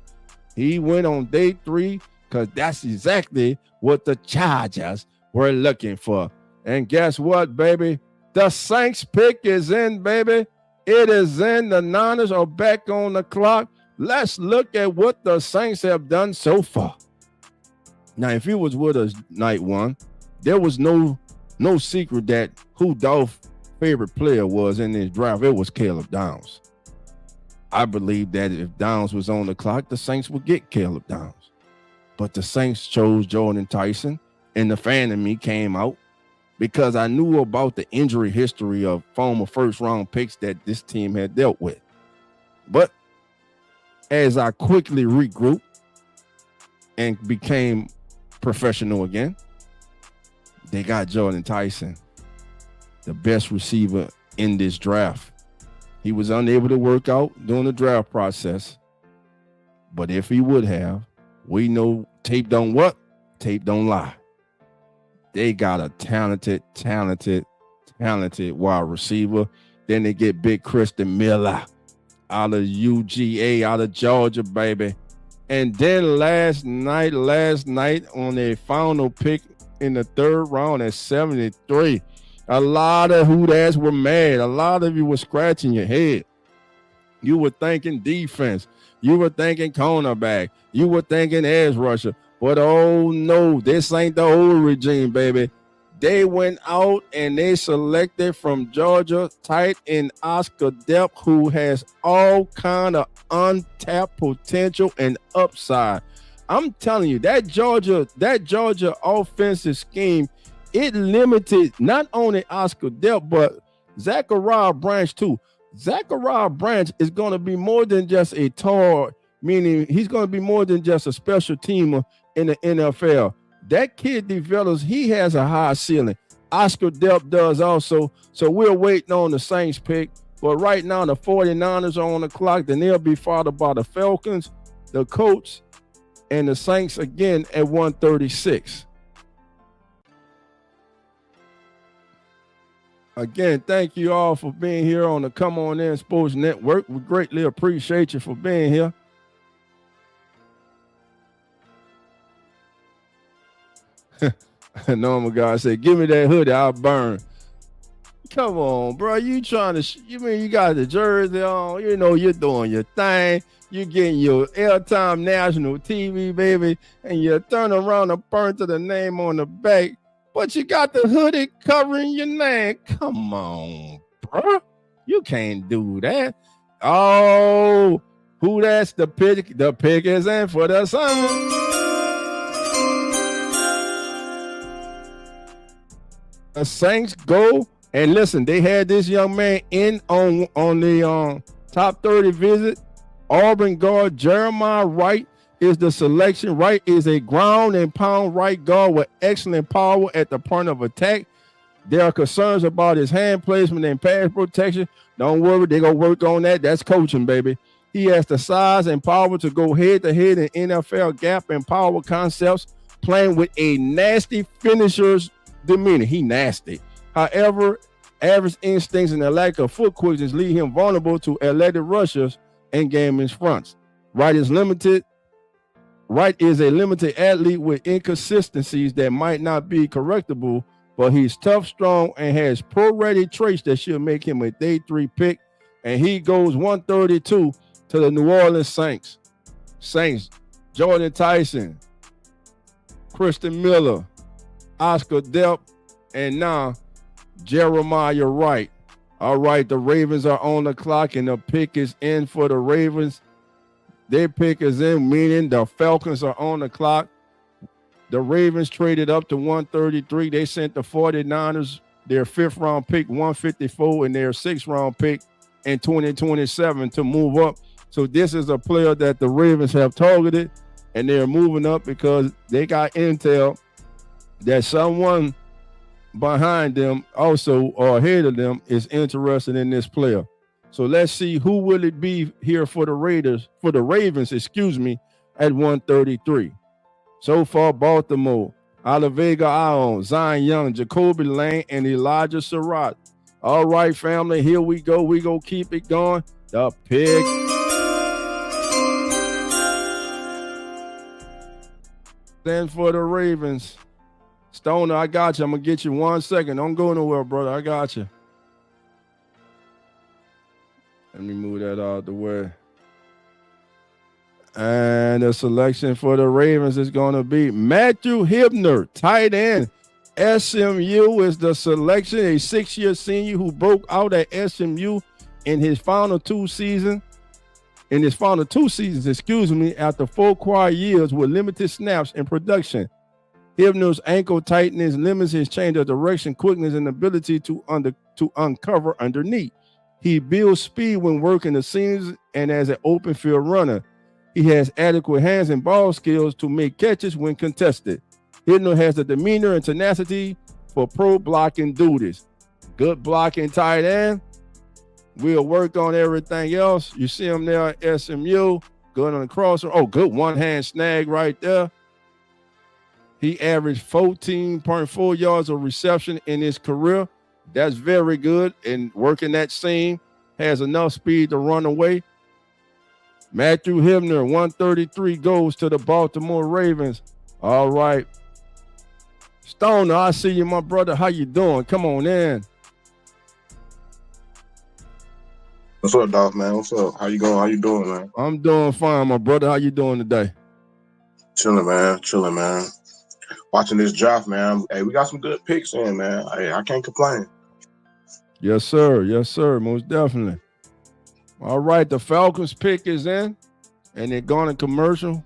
he went on day 3 because that's exactly what the Chargers were looking for. And guess what, baby? The Saints pick is in, baby. It is in. The Niners are back on the clock. Let's look at what the Saints have done so far. Now, if you was with us night 1, there was no secret that who Dolph's favorite player was in this draft. It was Caleb Downs. I believe that if Downs was on the clock, the Saints would get Caleb Downs. But the Saints chose Jordan Tyson, and the FANDEMIC came out because I knew about the injury history of former first-round picks that this team had dealt with. But as I quickly regrouped and became professional again, they got Jordan Tyson, the best receiver in this draft. He was unable to work out during the draft process, but if he would have, we know tape don't what? Tape don't lie. They got a talented wide receiver. Then they get big Christian Miller out of UGA, out of Georgia, baby. And then last night on their final pick in the 3rd round at 73, a lot of who-das were mad. A lot of you were scratching your head. You were thinking defense. You were thinking cornerback. You were thinking edge rusher. But oh no, this ain't the old regime, baby. They went out and they selected from Georgia tight end Oscar Delp, who has all kind of untapped potential and upside. I'm telling you, that Georgia offensive scheme, it limited not only Oscar Delp, but Zachariah Branch too. Zachariah Branch is going to be more than just a tar, meaning he's going to be more than just a special teamer in the NFL. That kid develops, he has a high ceiling. Oscar Delp does also. So we're waiting on the Saints pick. But right now, the 49ers are on the clock. Then they'll be followed by the Falcons, the Colts, and the Saints again at 136. Again, thank you all for being here on the Come On In Sports Network. We greatly appreciate you for being here. Normal guy said, give me that hoodie, I'll burn. Come on, bro. You trying to, you got the jersey on, you're doing your thing. You're getting your airtime national TV, baby, and you turn around and burn to the name on the back, but you got the hoodie covering your name. Come on, bro. You can't do that. Oh, who that's the pick? The pick is in for the summer. The Saints go and listen. They had this young man in on the top 30 visit. Auburn guard Jeremiah Wright is the selection. Wright is a ground and pound right guard with excellent power at the point of attack. There are concerns about his hand placement and pass protection. Don't worry, they're gonna work on that. That's coaching, baby. He has the size and power to go head to head in NFL gap and power concepts, playing with a nasty finisher's demeanor. He nasty. However, average instincts and the lack of foot quickness leave him vulnerable to athletic rushers and game in fronts. Wright is a limited athlete with inconsistencies that might not be correctable, but he's tough, strong, and has pro-ready traits that should make him a day 3 pick. And he goes 132 to the New Orleans Saints. Jordan Tyson, Christian Miller, Oscar Delp, and now Jeremiah Wright. All right, the Ravens are on the clock, and the pick is in for the Ravens. Their pick is in, meaning the Falcons are on the clock. The Ravens traded up to 133. They sent the 49ers their 5th round pick, 154, and their 6th round pick in 2027 to move up. So this is a player that the Ravens have targeted, and they're moving up because they got intel that someone behind them also or ahead of them is interested in this player. So let's see who will it be here for the Ravens, at 133. So far, Baltimore, Vega Ion, Zion Young, Jacoby Lane, and Elijah Surratt. All right, family, here we go. We go keep it going. The pick. Stand for the Ravens. Stoner, I got you. I'm going to get you 1 second. Don't go nowhere, brother. I got you. Let me move that out of the way. And the selection for the Ravens is going to be Matthew Hibner, tight end. SMU is the selection, a 6-year senior who broke out at SMU in his final two seasons, after 4 quiet years with limited snaps and production. Hibner's ankle tightness limits his change of direction, quickness, and ability to uncover underneath. He builds speed when working the seams and as an open field runner. He has adequate hands and ball skills to make catches when contested. Hibner has the demeanor and tenacity for pro blocking duties. Good blocking tight end. We'll work on everything else. You see him there at SMU. Good on the crosser. Oh, good one-hand snag right there. He averaged 14.4 yards of reception in his career. That's very good. And working that seam, has enough speed to run away. Matthew Hibner, 133, goes to the Baltimore Ravens. All right. Stoner, I see you, my brother. How you doing? Come on in. What's up, dog, man? What's up? How you going? How you doing, man? I'm doing fine, my brother. How you doing today? Chilling, man. Watching this draft, man. Hey, we got some good picks in, man. Hey, I can't complain. Yes, sir. Yes, sir. Most definitely. All right, the Falcons pick is in, and they're going to commercial,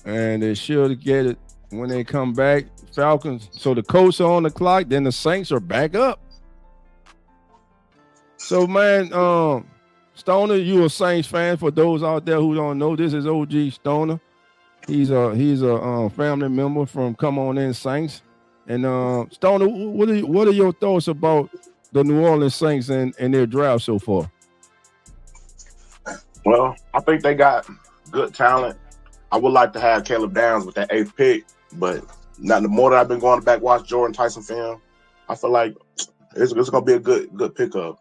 and they should get it when they come back. Falcons. So the Colts are on the clock, then the Saints are back up. So, man, Stoner, you a Saints fan. For those out there who don't know, this is OG Stoner. He's a family member from Come On In Saints. And Stoner, what are your thoughts about the New Orleans Saints and their draft so far? Well, I think they got good talent. I would like to have Caleb Downs with that 8th pick, but not the more that I've been going back watch Jordan Tyson film, I feel like it's going to be a good pickup.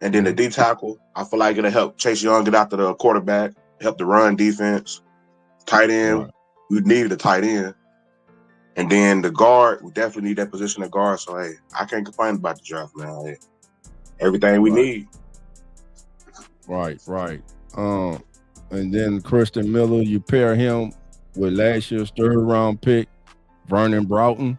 And then the D tackle, I feel like it'll help Chase Young get after the quarterback, help the run defense. Tight end, we needed a tight end. And then the guard, we definitely need that position of guard. So, hey, I can't complain about the draft, man. Hey, everything we need. Right. And then Christian Miller, you pair him with last year's 3rd round pick, Vernon Broughton.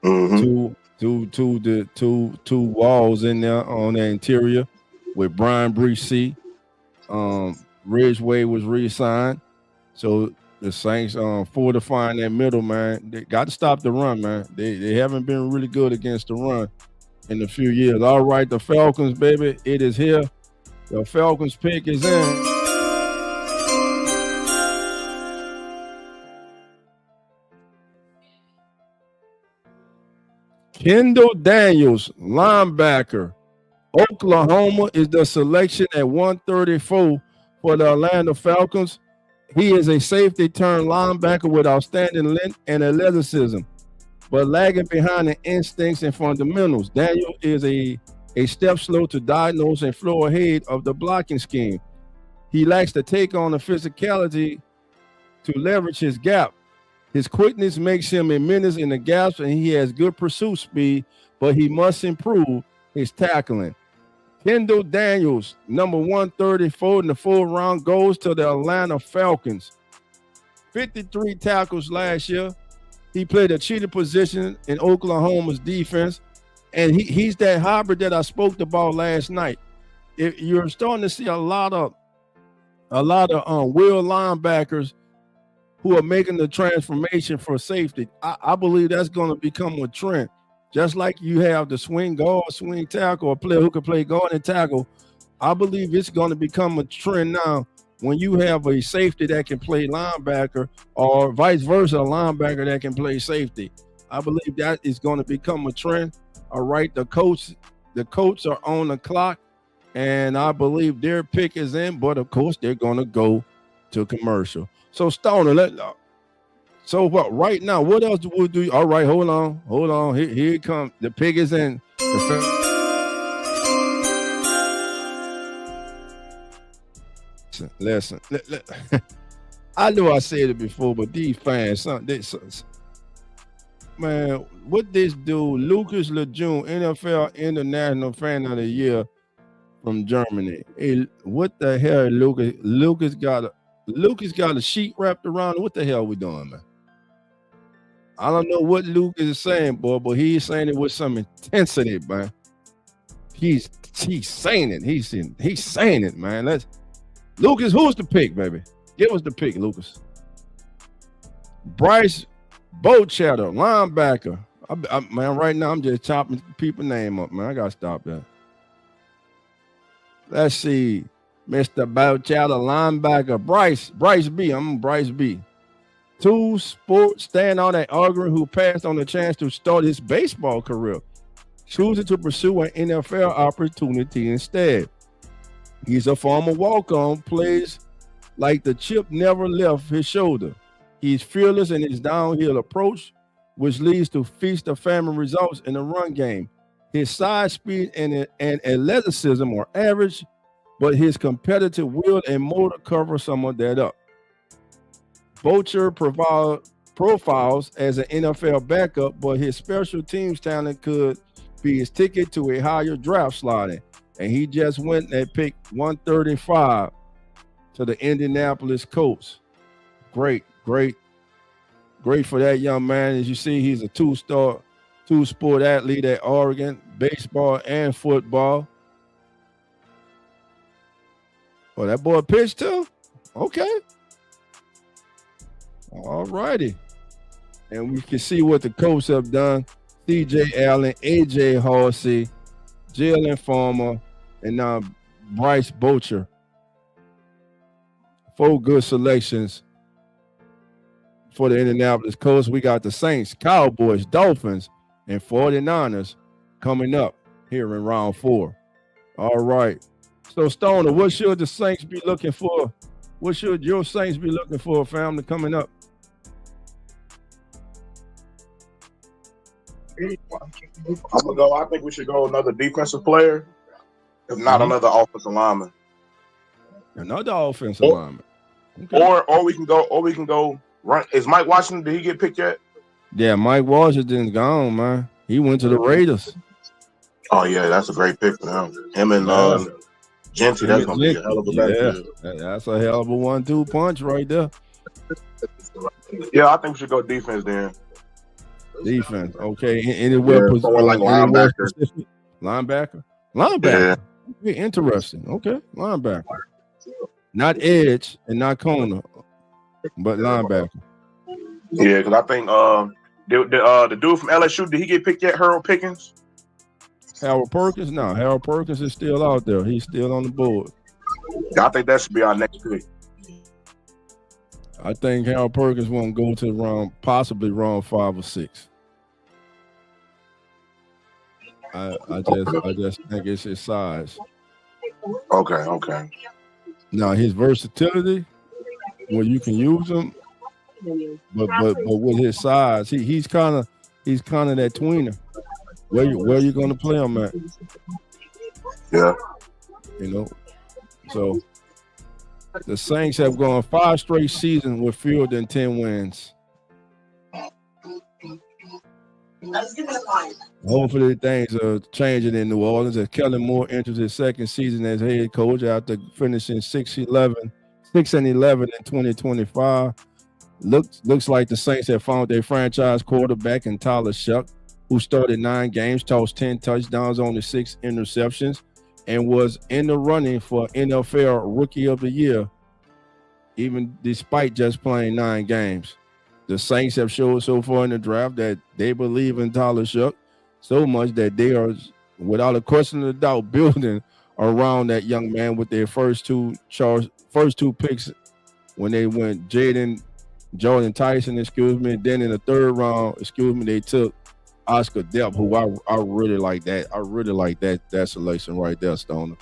Mm-hmm. Two walls in there on the interior with Brian Bresee. Ridgeway was re-signed. So the Saints fortifying that middle, man. They got to stop the run, man. They haven't been really good against the run in a few years. All right, the Falcons, baby, it is here. The Falcons pick is in. Kendall Daniels, linebacker. Oklahoma is the selection at 134 for the Atlanta Falcons. He is a safety turned linebacker with outstanding length and athleticism, but lagging behind in instincts and fundamentals. Daniel is a step slow to diagnose and flow ahead of the blocking scheme. He lacks to take on the physicality to leverage his gap. His quickness makes him a menace in the gaps, and he has good pursuit speed, but he must improve his tackling. Kendall Daniels, number 134 in the 4th round, goes to the Atlanta Falcons. 53 tackles last year. He played a cheater position in Oklahoma's defense, and he's that hybrid that I spoke about last night. If you're starting to see a lot of will linebackers who are making the transformation for safety. I believe that's going to become a trend. Just like you have the swing guard, swing tackle, a player who can play guard and tackle. I believe it's going to become a trend now when you have a safety that can play linebacker, or vice versa, a linebacker that can play safety. I believe that is going to become a trend. All right, the Colts are on the clock, and I believe their pick is in, but of course they're going to go to commercial. So Stoner, So what? Right now, what else would do? All right, hold on. Here it comes. The pig is in. Listen. I know I said it before, but these fans, man, what this dude, Lucas Lejeune, NFL International Fan of the Year from Germany. Hey, what the hell, Lucas? Lucas got a sheet wrapped around. What the hell we doing, man? I don't know what Lucas is saying, boy, but he's saying it with some intensity, man. He's saying it. He's saying it, man. Lucas, who's the pick, baby? Give us the pick, Lucas. Bryce Bochetto, linebacker. Man, right now I'm just chopping people's name up, man. I gotta stop that. Let's see, Mr. Bochetto, linebacker. Bryce B. I'm Bryce B. 2 sports standout at Auburn who passed on the chance to start his baseball career, choosing to pursue an NFL opportunity instead. He's a former walk-on, plays like the chip never left his shoulder. He's fearless in his downhill approach, which leads to feast of famine results in the run game. His size, speed, and athleticism are average, but his competitive will and motor cover some of that up. Boucher profiles as an NFL backup, but his special teams talent could be his ticket to a higher draft slotting. And he just went and picked 135 to the Indianapolis Colts. Great for that young man. As you see, he's a two-sport athlete at Oregon, baseball and football. Oh, that boy pitched too? Okay. All righty. And we can see what the Colts have done. C.J. Allen, A.J. Horsey, Jalen Farmer, and now Bryce Boucher. 4 good selections for the Indianapolis Colts. We got the Saints, Cowboys, Dolphins, and 49ers coming up here in round 4. All right. So, Stoner, what should the Saints be looking for? What should your Saints be looking for, family, coming up? I'm gonna go. I think we should go another defensive player, if not another offensive lineman. Another offensive lineman. Okay. Or we can go run. Is Mike Washington? Did he get picked yet? Yeah, Mike Washington's gone, man. He went to the Raiders. Oh yeah, that's a great pick for him. Him and Genty. That's gonna be a hell of a backfield. That's a hell of a 1-2 punch right there. Yeah, I think we should go defense then. Defense, okay. Anywhere like linebacker. Linebacker. Yeah. Okay, interesting. Okay, linebacker. Not edge and not corner, but linebacker. Yeah, because I think the dude from LSU, did he get picked yet? Harold Pickens? Harold Perkins? No, Harold Perkins is still out there. He's still on the board. I think that should be our next pick. I think Harold Perkins won't go to possibly round 5 or 6. I just think it's his size. Okay. Now his versatility, where you can use him, but with his size, he's kind of that tweener. Where you going to play him at? Yeah. You know, so the Saints have gone 5 straight seasons with fewer than 10 wins. Hopefully things are changing in New Orleans as Kellen Moore enters his second season as head coach after finishing 6-11 in 2025. Looks like the Saints have found their franchise quarterback in Tyler Shuck, who started 9 games, tossed 10 touchdowns, only 6 interceptions, and was in the running for NFL Rookie of the Year, even despite just playing 9 games. The Saints have showed so far in the draft that they believe in Tyler Shuck so much that they are, without a question of doubt, building around that young man with their first two picks when they went Jordan Tyson, then in the 3rd round, they took Oscar Delp, who I really like that. I really like that selection right there, Stoner,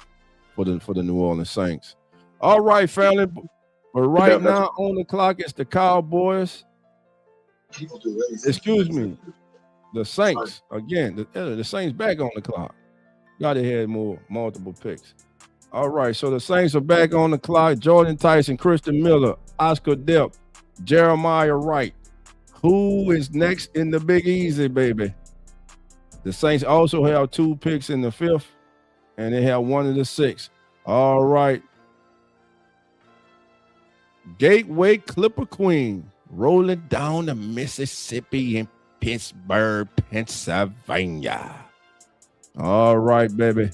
for the New Orleans Saints. All right, family. But now on the clock, it's the Cowboys Excuse me. The Saints, again, the Saints back on the clock. Gotta have multiple picks. All right, so the Saints are back on the clock. Jordan Tyson, Christian Miller, Oscar Delp, Jeremiah Wright. Who is next in the Big Easy, baby? The Saints also have 2 picks in the 5th, and they have 1 in the 6th. All right. Gateway Clipper Queen rolling down the Mississippi in Pittsburgh, Pennsylvania. All right, baby.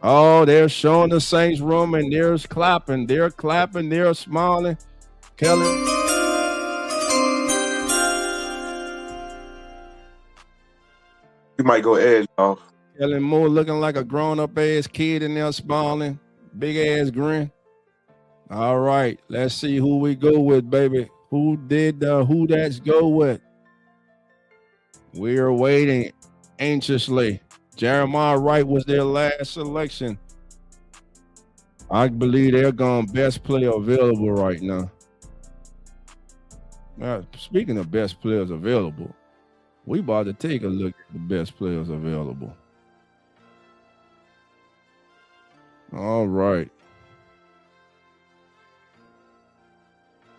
Oh, they're showing the Saints room, and they're clapping. They're clapping. They're smiling. Kelly. You might go edge off. Kellen Moore looking like a grown-up ass kid in there smiling. Big ass grin. All right, let's see who we go with, baby. Who that's go with? We're waiting anxiously. Jeremiah Wright was their last selection. I believe they're going best player available right now. Now, speaking of best players available, we about to take a look at the best players available. All right.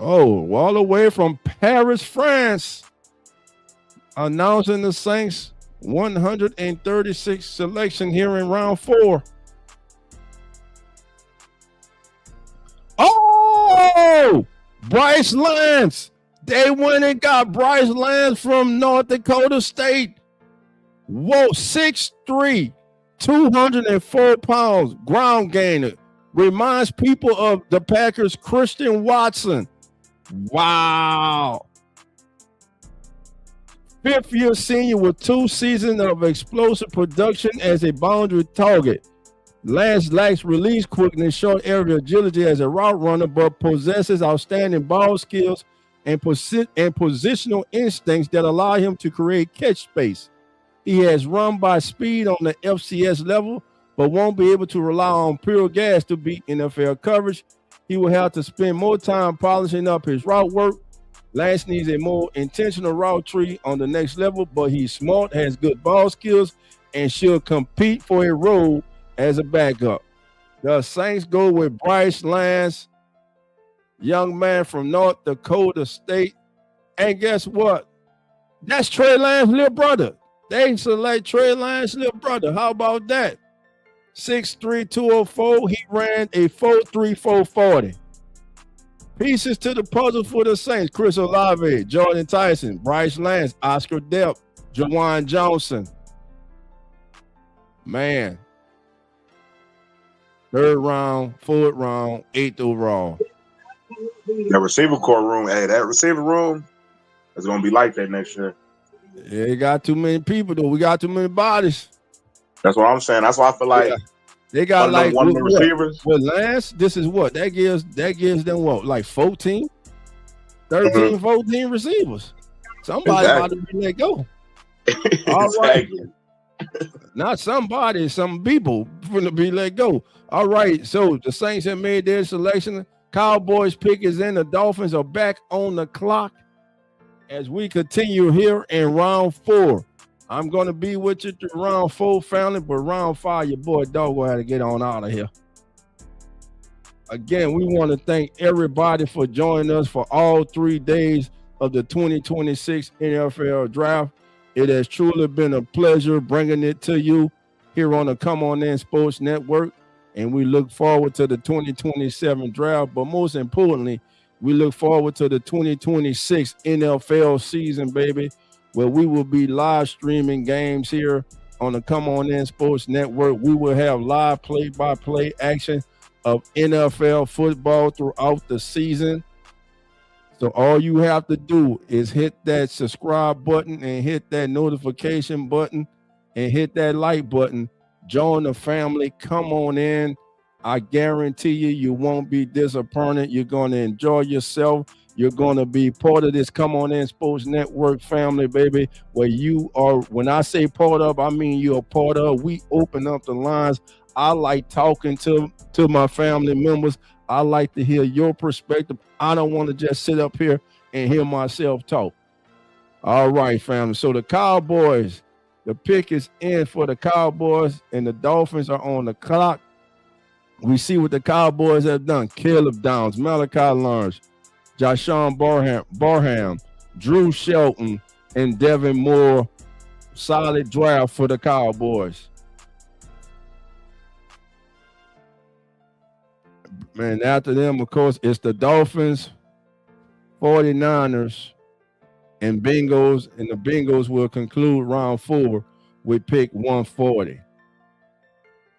Oh, all the way from Paris, France, announcing the Saints 136 selection here in round 4. Oh, Bryce Lance. They went and got Bryce Lance from North Dakota State. Whoa, 6'3", 204 pounds, ground gainer. Reminds people of the Packers' Christian Watson. Wow. 5th-year senior with 2 seasons of explosive production as a boundary target. Lance lacks release quickness, short area agility as a route runner, but possesses outstanding ball skills and positional instincts that allow him to create catch space. He has run by speed on the FCS level, but won't be able to rely on pure gas to beat NFL coverage. He will have to spend more time polishing up his route work. Lance needs a more intentional route tree on the next level, but he's smart, has good ball skills, and should compete for a role as a backup. The Saints go with Bryce Lance, young man from North Dakota State. And guess what? That's Trey Lance's little brother. They select Trey Lance's little brother. How about that? 6'3", 204. He ran a 4.3, 440. Pieces to the puzzle for the Saints: Chris Olave, Jordan Tyson, Bryce Lance, Oscar Delp, Jawan Johnson. Man. 3rd round, 4th round, 8th overall. That receiver core room, that receiver room is going to be like that next year. Yeah, they got too many people, though. We got too many bodies. That's what I'm saying. That's why I feel like they got like one of the receivers. With Lance, this is what that gives them what, like 14, 13, 14 receivers. Somebody about to be let go. All right. Not somebody, some people going to be let go. All right, so the Saints have made their selection. Cowboys pick is in. The Dolphins are back on the clock as we continue here in round 4. I'm going to be with you through round 4, family, but round 5, your boy Dog will have to get on out of here. Again, we want to thank everybody for joining us for all 3 days of the 2026 NFL Draft. It has truly been a pleasure bringing it to you here on the Come On In Sports Network, and we look forward to the 2027 Draft, but most importantly, we look forward to the 2026 NFL season, baby, where we will be live streaming games here on the Come On In Sports Network. We will have live play-by-play action of NFL football throughout the season. So all you have to do is hit that subscribe button and hit that notification button and hit that like button. Join the family. Come on in. I guarantee you won't be disappointed. You're going to enjoy yourself. You're going to be part of this Come On In Sports Network family, baby, where you are. When I say part of, I mean you're a part of. We open up the lines. I like talking to my family members. I like to hear your perspective. I don't want to just sit up here and hear myself talk. All right, family. So the Cowboys, the pick is in for the Cowboys, and the Dolphins are on the clock. We see what the Cowboys have done. Caleb Downs, Malachi Lawrence, Jashon Barham, Drew Shelton, and Devin Moore. Solid draft for the Cowboys. Man, after them, of course, it's the Dolphins, 49ers, and Bengals. And the Bengals will conclude round 4 with pick 140.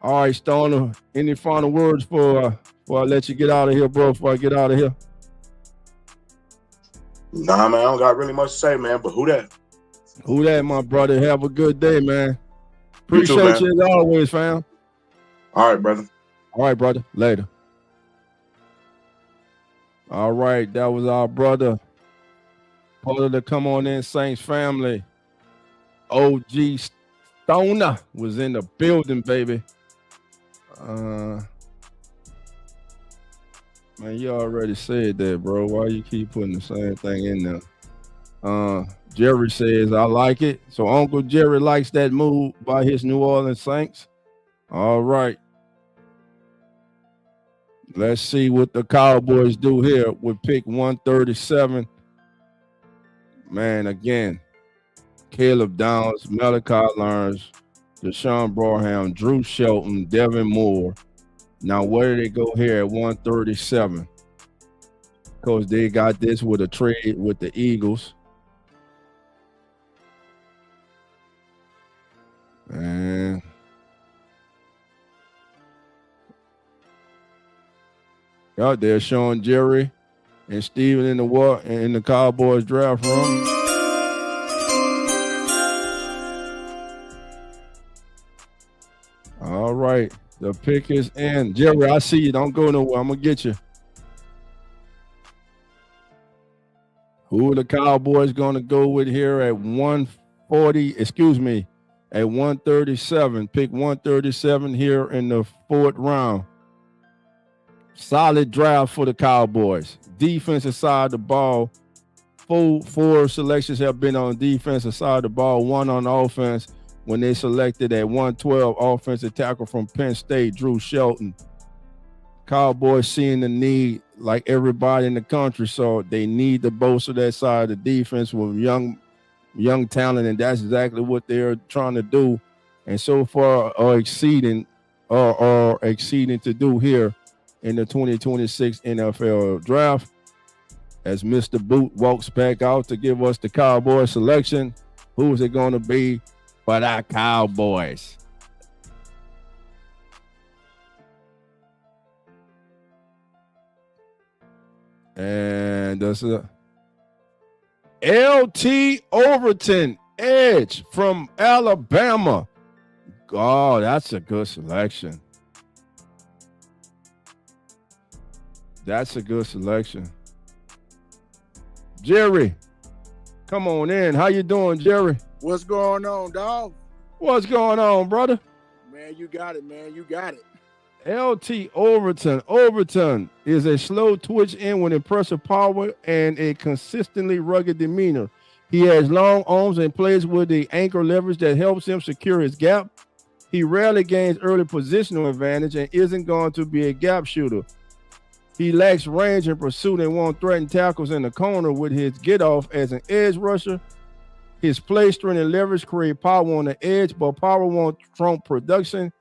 All right, Stoner, any final words before I let you get out of here, bro, before I get out of here? Nah, man, I don't got really much to say, man, but who that? Who that, my brother? Have a good day, man. Appreciate you as always, fam. All right, brother. All right, brother. Later. All right, that was our brother. Part of the Come On In Saints family. OG Stoner was in the building, baby. Man, you already said that, bro. Why you keep putting the same thing in there? Jerry says, I like it. So Uncle Jerry likes that move by his New Orleans Saints. All right. Let's see what the Cowboys do here with pick 137. Man, again, Caleb Downs, Malachi Lawrence, Deshaun Barham, Drew Shelton, Devin Moore. Now, where do they go here at 137? Because they got this with a trade with the Eagles. And out there showing Jerry and Steven in the Cowboys draft room. All right, the pick is in. Jerry, I see you. Don't go nowhere. I'm gonna get you. Who are the Cowboys gonna go with here at 140? Excuse me. At 137, pick 137 here in the 4th round. Solid draft for the Cowboys. Defensive side of the ball. Four selections have been on defensive side of the ball, 1 on offense when they selected at 112 offensive tackle from Penn State, Drew Shelton. Cowboys seeing the need like everybody in the country, so they need to bolster that side of the defense with young talent, and that's exactly what they're trying to do, and so far are exceeding to do here in the 2026 NFL draft. As Mr. Boot walks back out to give us the Cowboy selection, who is it going to be but our Cowboys? And that's a LT Overton, edge from Alabama. Oh, that's a good selection. That's a good selection. Jerry, come on in. How you doing, Jerry? What's going on, dog? What's going on, brother? Man, you got it, man. You got it. LT Overton. Overton is a slow twitch end with impressive power and a consistently rugged demeanor. He has long arms and plays with the anchor leverage that helps him secure his gap. He rarely gains early positional advantage and isn't going to be a gap shooter. He lacks range in pursuit and won't threaten tackles in the corner with his get-off as an edge rusher. His play strength and leverage create power on the edge, but power won't trump production.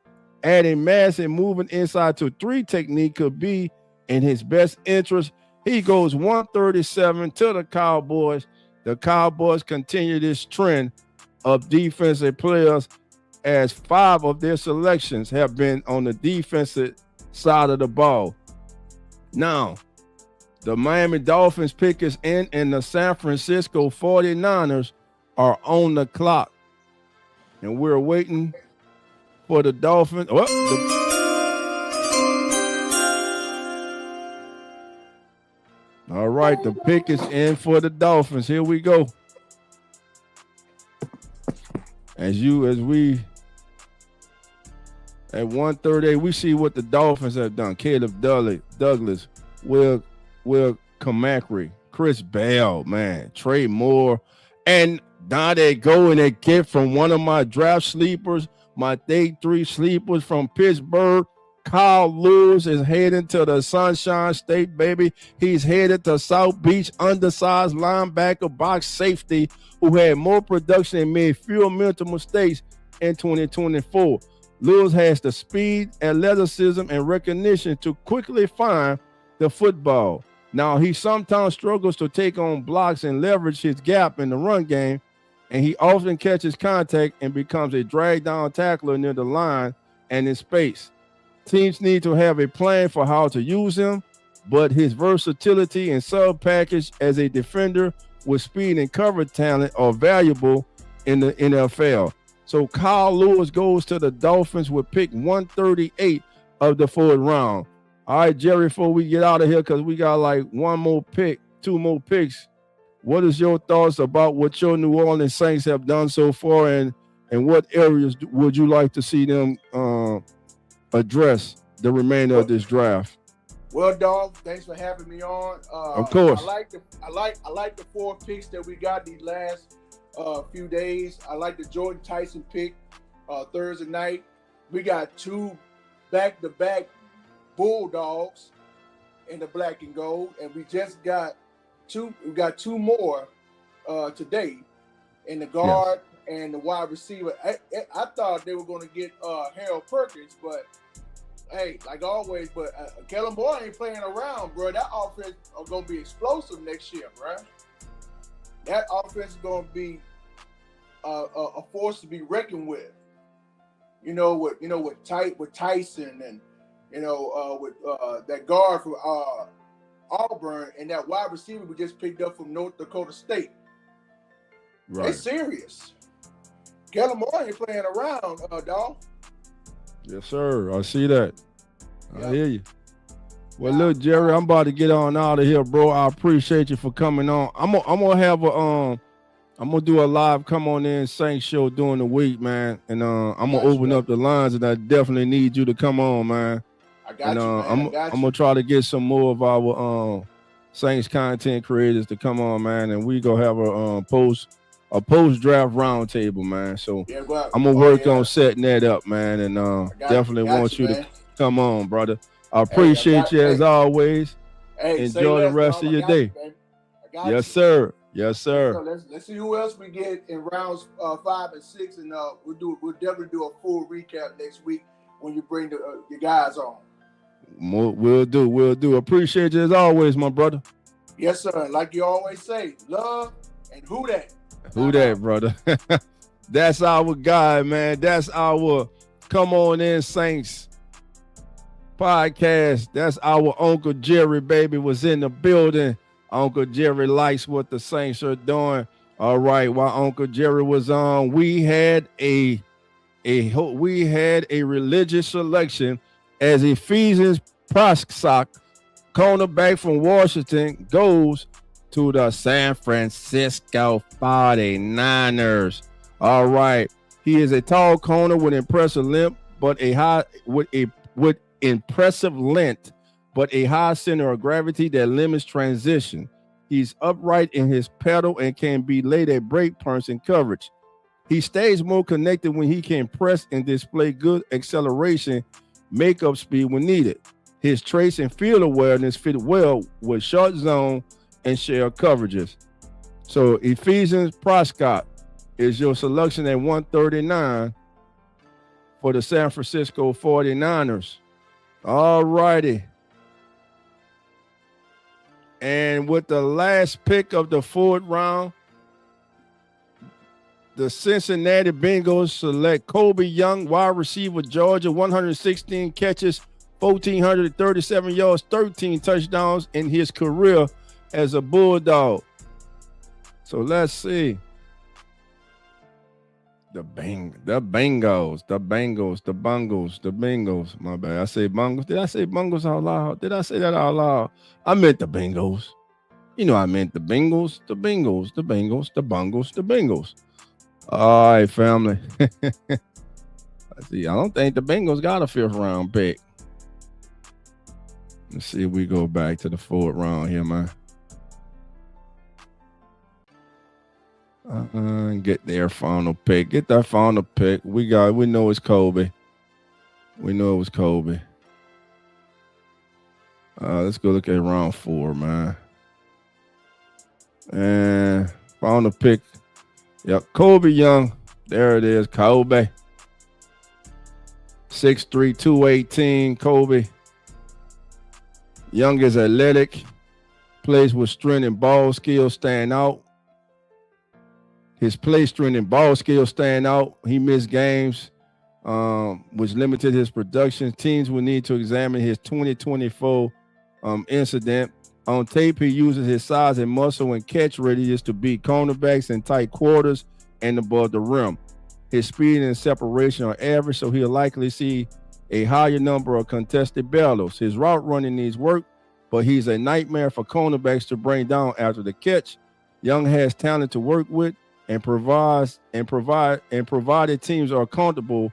Adding mass and moving inside to 3 technique could be in his best interest. He goes 137 to the Cowboys. The Cowboys continue this trend of defensive players as 5 of their selections have been on the defensive side of the ball. Now, the Miami Dolphins pick is in, and the San Francisco 49ers are on the clock. And we're waiting for the Dolphins. All right, the pick is in for the Dolphins. Here we go. As we at 138, we see what the Dolphins have done. Caleb Douglas, Will Kamacri, Chris Bell, man, Trey Moore, And now they go and they get from one of my draft sleepers, my day 3 sleepers from Pittsburgh. Kyle Lewis is heading to the Sunshine State, baby. He's headed to South Beach, undersized linebacker, box safety, who had more production and made fewer mental mistakes in 2024. Lewis has the speed, athleticism, and recognition to quickly find the football. Now, he sometimes struggles to take on blocks and leverage his gap in the run game, and he often catches contact and becomes a drag-down tackler near the line and in space. Teams need to have a plan for how to use him, but his versatility and sub-package as a defender with speed and cover talent are valuable in the NFL. So Kyle Lewis goes to the Dolphins with pick 138 of the 4th round. All right, Jerry, before we get out of here, because we got like 1 more pick, 2 more picks, what is your thoughts about what your New Orleans Saints have done so far, and what areas would you like to see them address the remainder of this draft? Well, dog, thanks for having me on. Of course. I like the 4 picks that we got these last few days. I like the Jordan Tyson pick Thursday night. We got 2 back-to-back Bulldogs in the black and gold, and we just got 2. We got 2 more today in the guard and the wide receiver. I thought they were going to get Harold Perkins, but hey, like always, but Kellen Moore ain't playing around, bro. That offense are going to be explosive next year, bro. That offense is going to be a force to be reckoned with. With Tyson and with that guard from Auburn and that wide receiver we just picked up from North Dakota State. Right. They serious. Kellen Moore ain't playing around, dog. Yes, sir. I see that. I hear you. Well, look, Jerry, I'm about to get on out of here, bro. I appreciate you for coming on. I'm gonna have I'm gonna do a live come on in Saints show during the week, man. And I'm gonna open up the lines, and I definitely need you to come on, man. I got you, man. I'm gonna try to get some more of our Saints content creators to come on, man, and we gonna have a post draft roundtable, man. So I'm gonna work on setting that up, man, and definitely want you to come on, brother. I appreciate you as always. Enjoy the rest of your day. Yes, sir. Yes, sir. So let's see who else we get in rounds 5 and 6, and we'll definitely do a full recap next week when you bring your guys on. We'll do. Appreciate you as always, my brother. Yes, sir. Like you always say, love and who that. Who that, brother? That's our guy, man. That's our Come On In Saints podcast. That's our Uncle Jerry, baby, was in the building. Uncle Jerry likes what the Saints are doing. All right, while Uncle Jerry was on, we had a religious selection as Ephesians Prescott, cornerback from Washington, goes to the San Francisco 49ers. All right, he is a tall corner with impressive length, but with impressive length, but a high center of gravity that limits transition. He's upright in his pedal and can be late at break points in coverage. He stays more connected when he can press and display good acceleration, makeup speed when needed. His trace and field awareness fit well with short zone and share coverages. So Ephesians Prescott is your selection at 139 for the San Francisco 49ers. All righty. And with the last pick of the 4th round, the Cincinnati Bengals select Kobe Young, wide receiver, Georgia, 116 catches, 1,437 yards, 13 touchdowns in his career as a Bulldog. So let's see. The Bengals. My bad. I say Bengals. Did I say Bengals out loud? Did I say that out loud? I meant the Bengals. I meant the Bengals. All right, family. Let's see. I don't think the Bengals got a 5th round pick. Let's see if we go back to the 4th round here, man. Get their final pick. Get that final pick. We know it's Kobe. We know it was Kobe. Let's go look at round 4, man. And final pick. Yep, Kobe Young. There it is, Kobe. 6'3", 218, Kobe. Young is athletic. Plays with strength and ball skills stand out. His play strength and ball skills stand out. He missed games, which limited his production. Teams will need to examine his 2024 incident. On tape, he uses his size and muscle and catch radius to beat cornerbacks in tight quarters and above the rim. His speed and separation are average, so he'll likely see a higher number of contested battles. His route running needs work, but he's a nightmare for cornerbacks to bring down after the catch. Young has talent to work with and provided teams are comfortable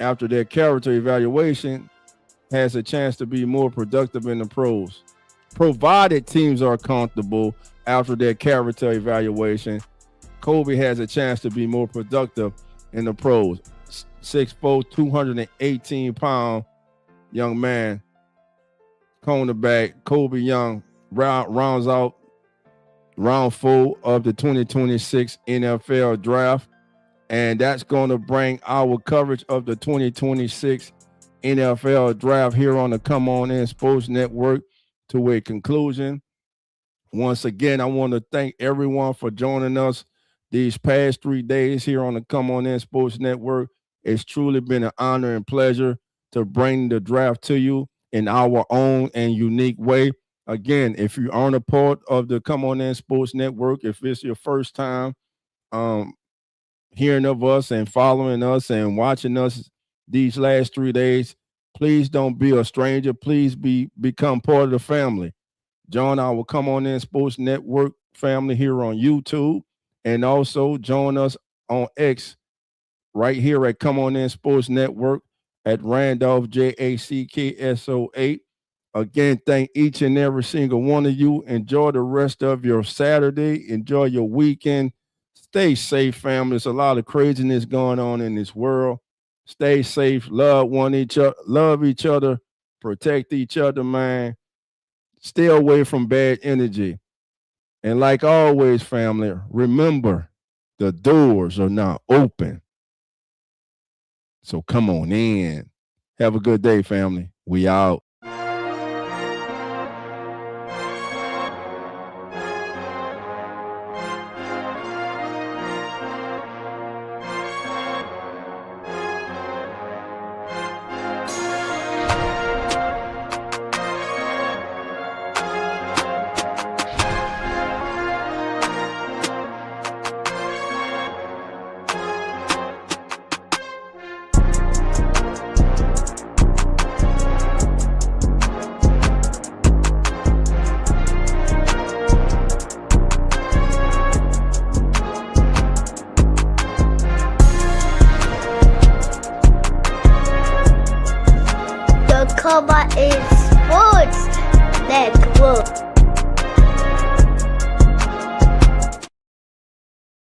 after their character evaluation, has a chance to be more productive in the pros. Provided teams are comfortable after their character evaluation, Kobe has a chance to be more productive in the pros. 6'4", 218-pound young man, cornerback Kobe Young rounds out round 4 of the 2026 NFL draft. And that's going to bring our coverage of the 2026 NFL draft here on the Come On In Sports Network to a conclusion. Once again, I want to thank everyone for joining us these past 3 days here on the Come On In Sports Network. It's truly been an honor and pleasure to bring the draft to you in our own and unique way. Again, if you aren't a part of the Come On In Sports Network, if it's your first time hearing of us and following us and watching us these last 3 days, please don't be a stranger. Please become part of the family. Join our Come On In Sports Network family here on YouTube, and also join us on X right here at Come On In Sports Network at Randolph JACKSO8. Again, thank each and every single one of you. Enjoy the rest of your Saturday. Enjoy your weekend. Stay safe, family. There's a lot of craziness going on in this world. Stay safe. Love each other. Protect each other, man. Stay away from bad energy. And like always, family, remember, the doors are now open. So come on in. Have a good day, family. We out. Come On In Sports Network.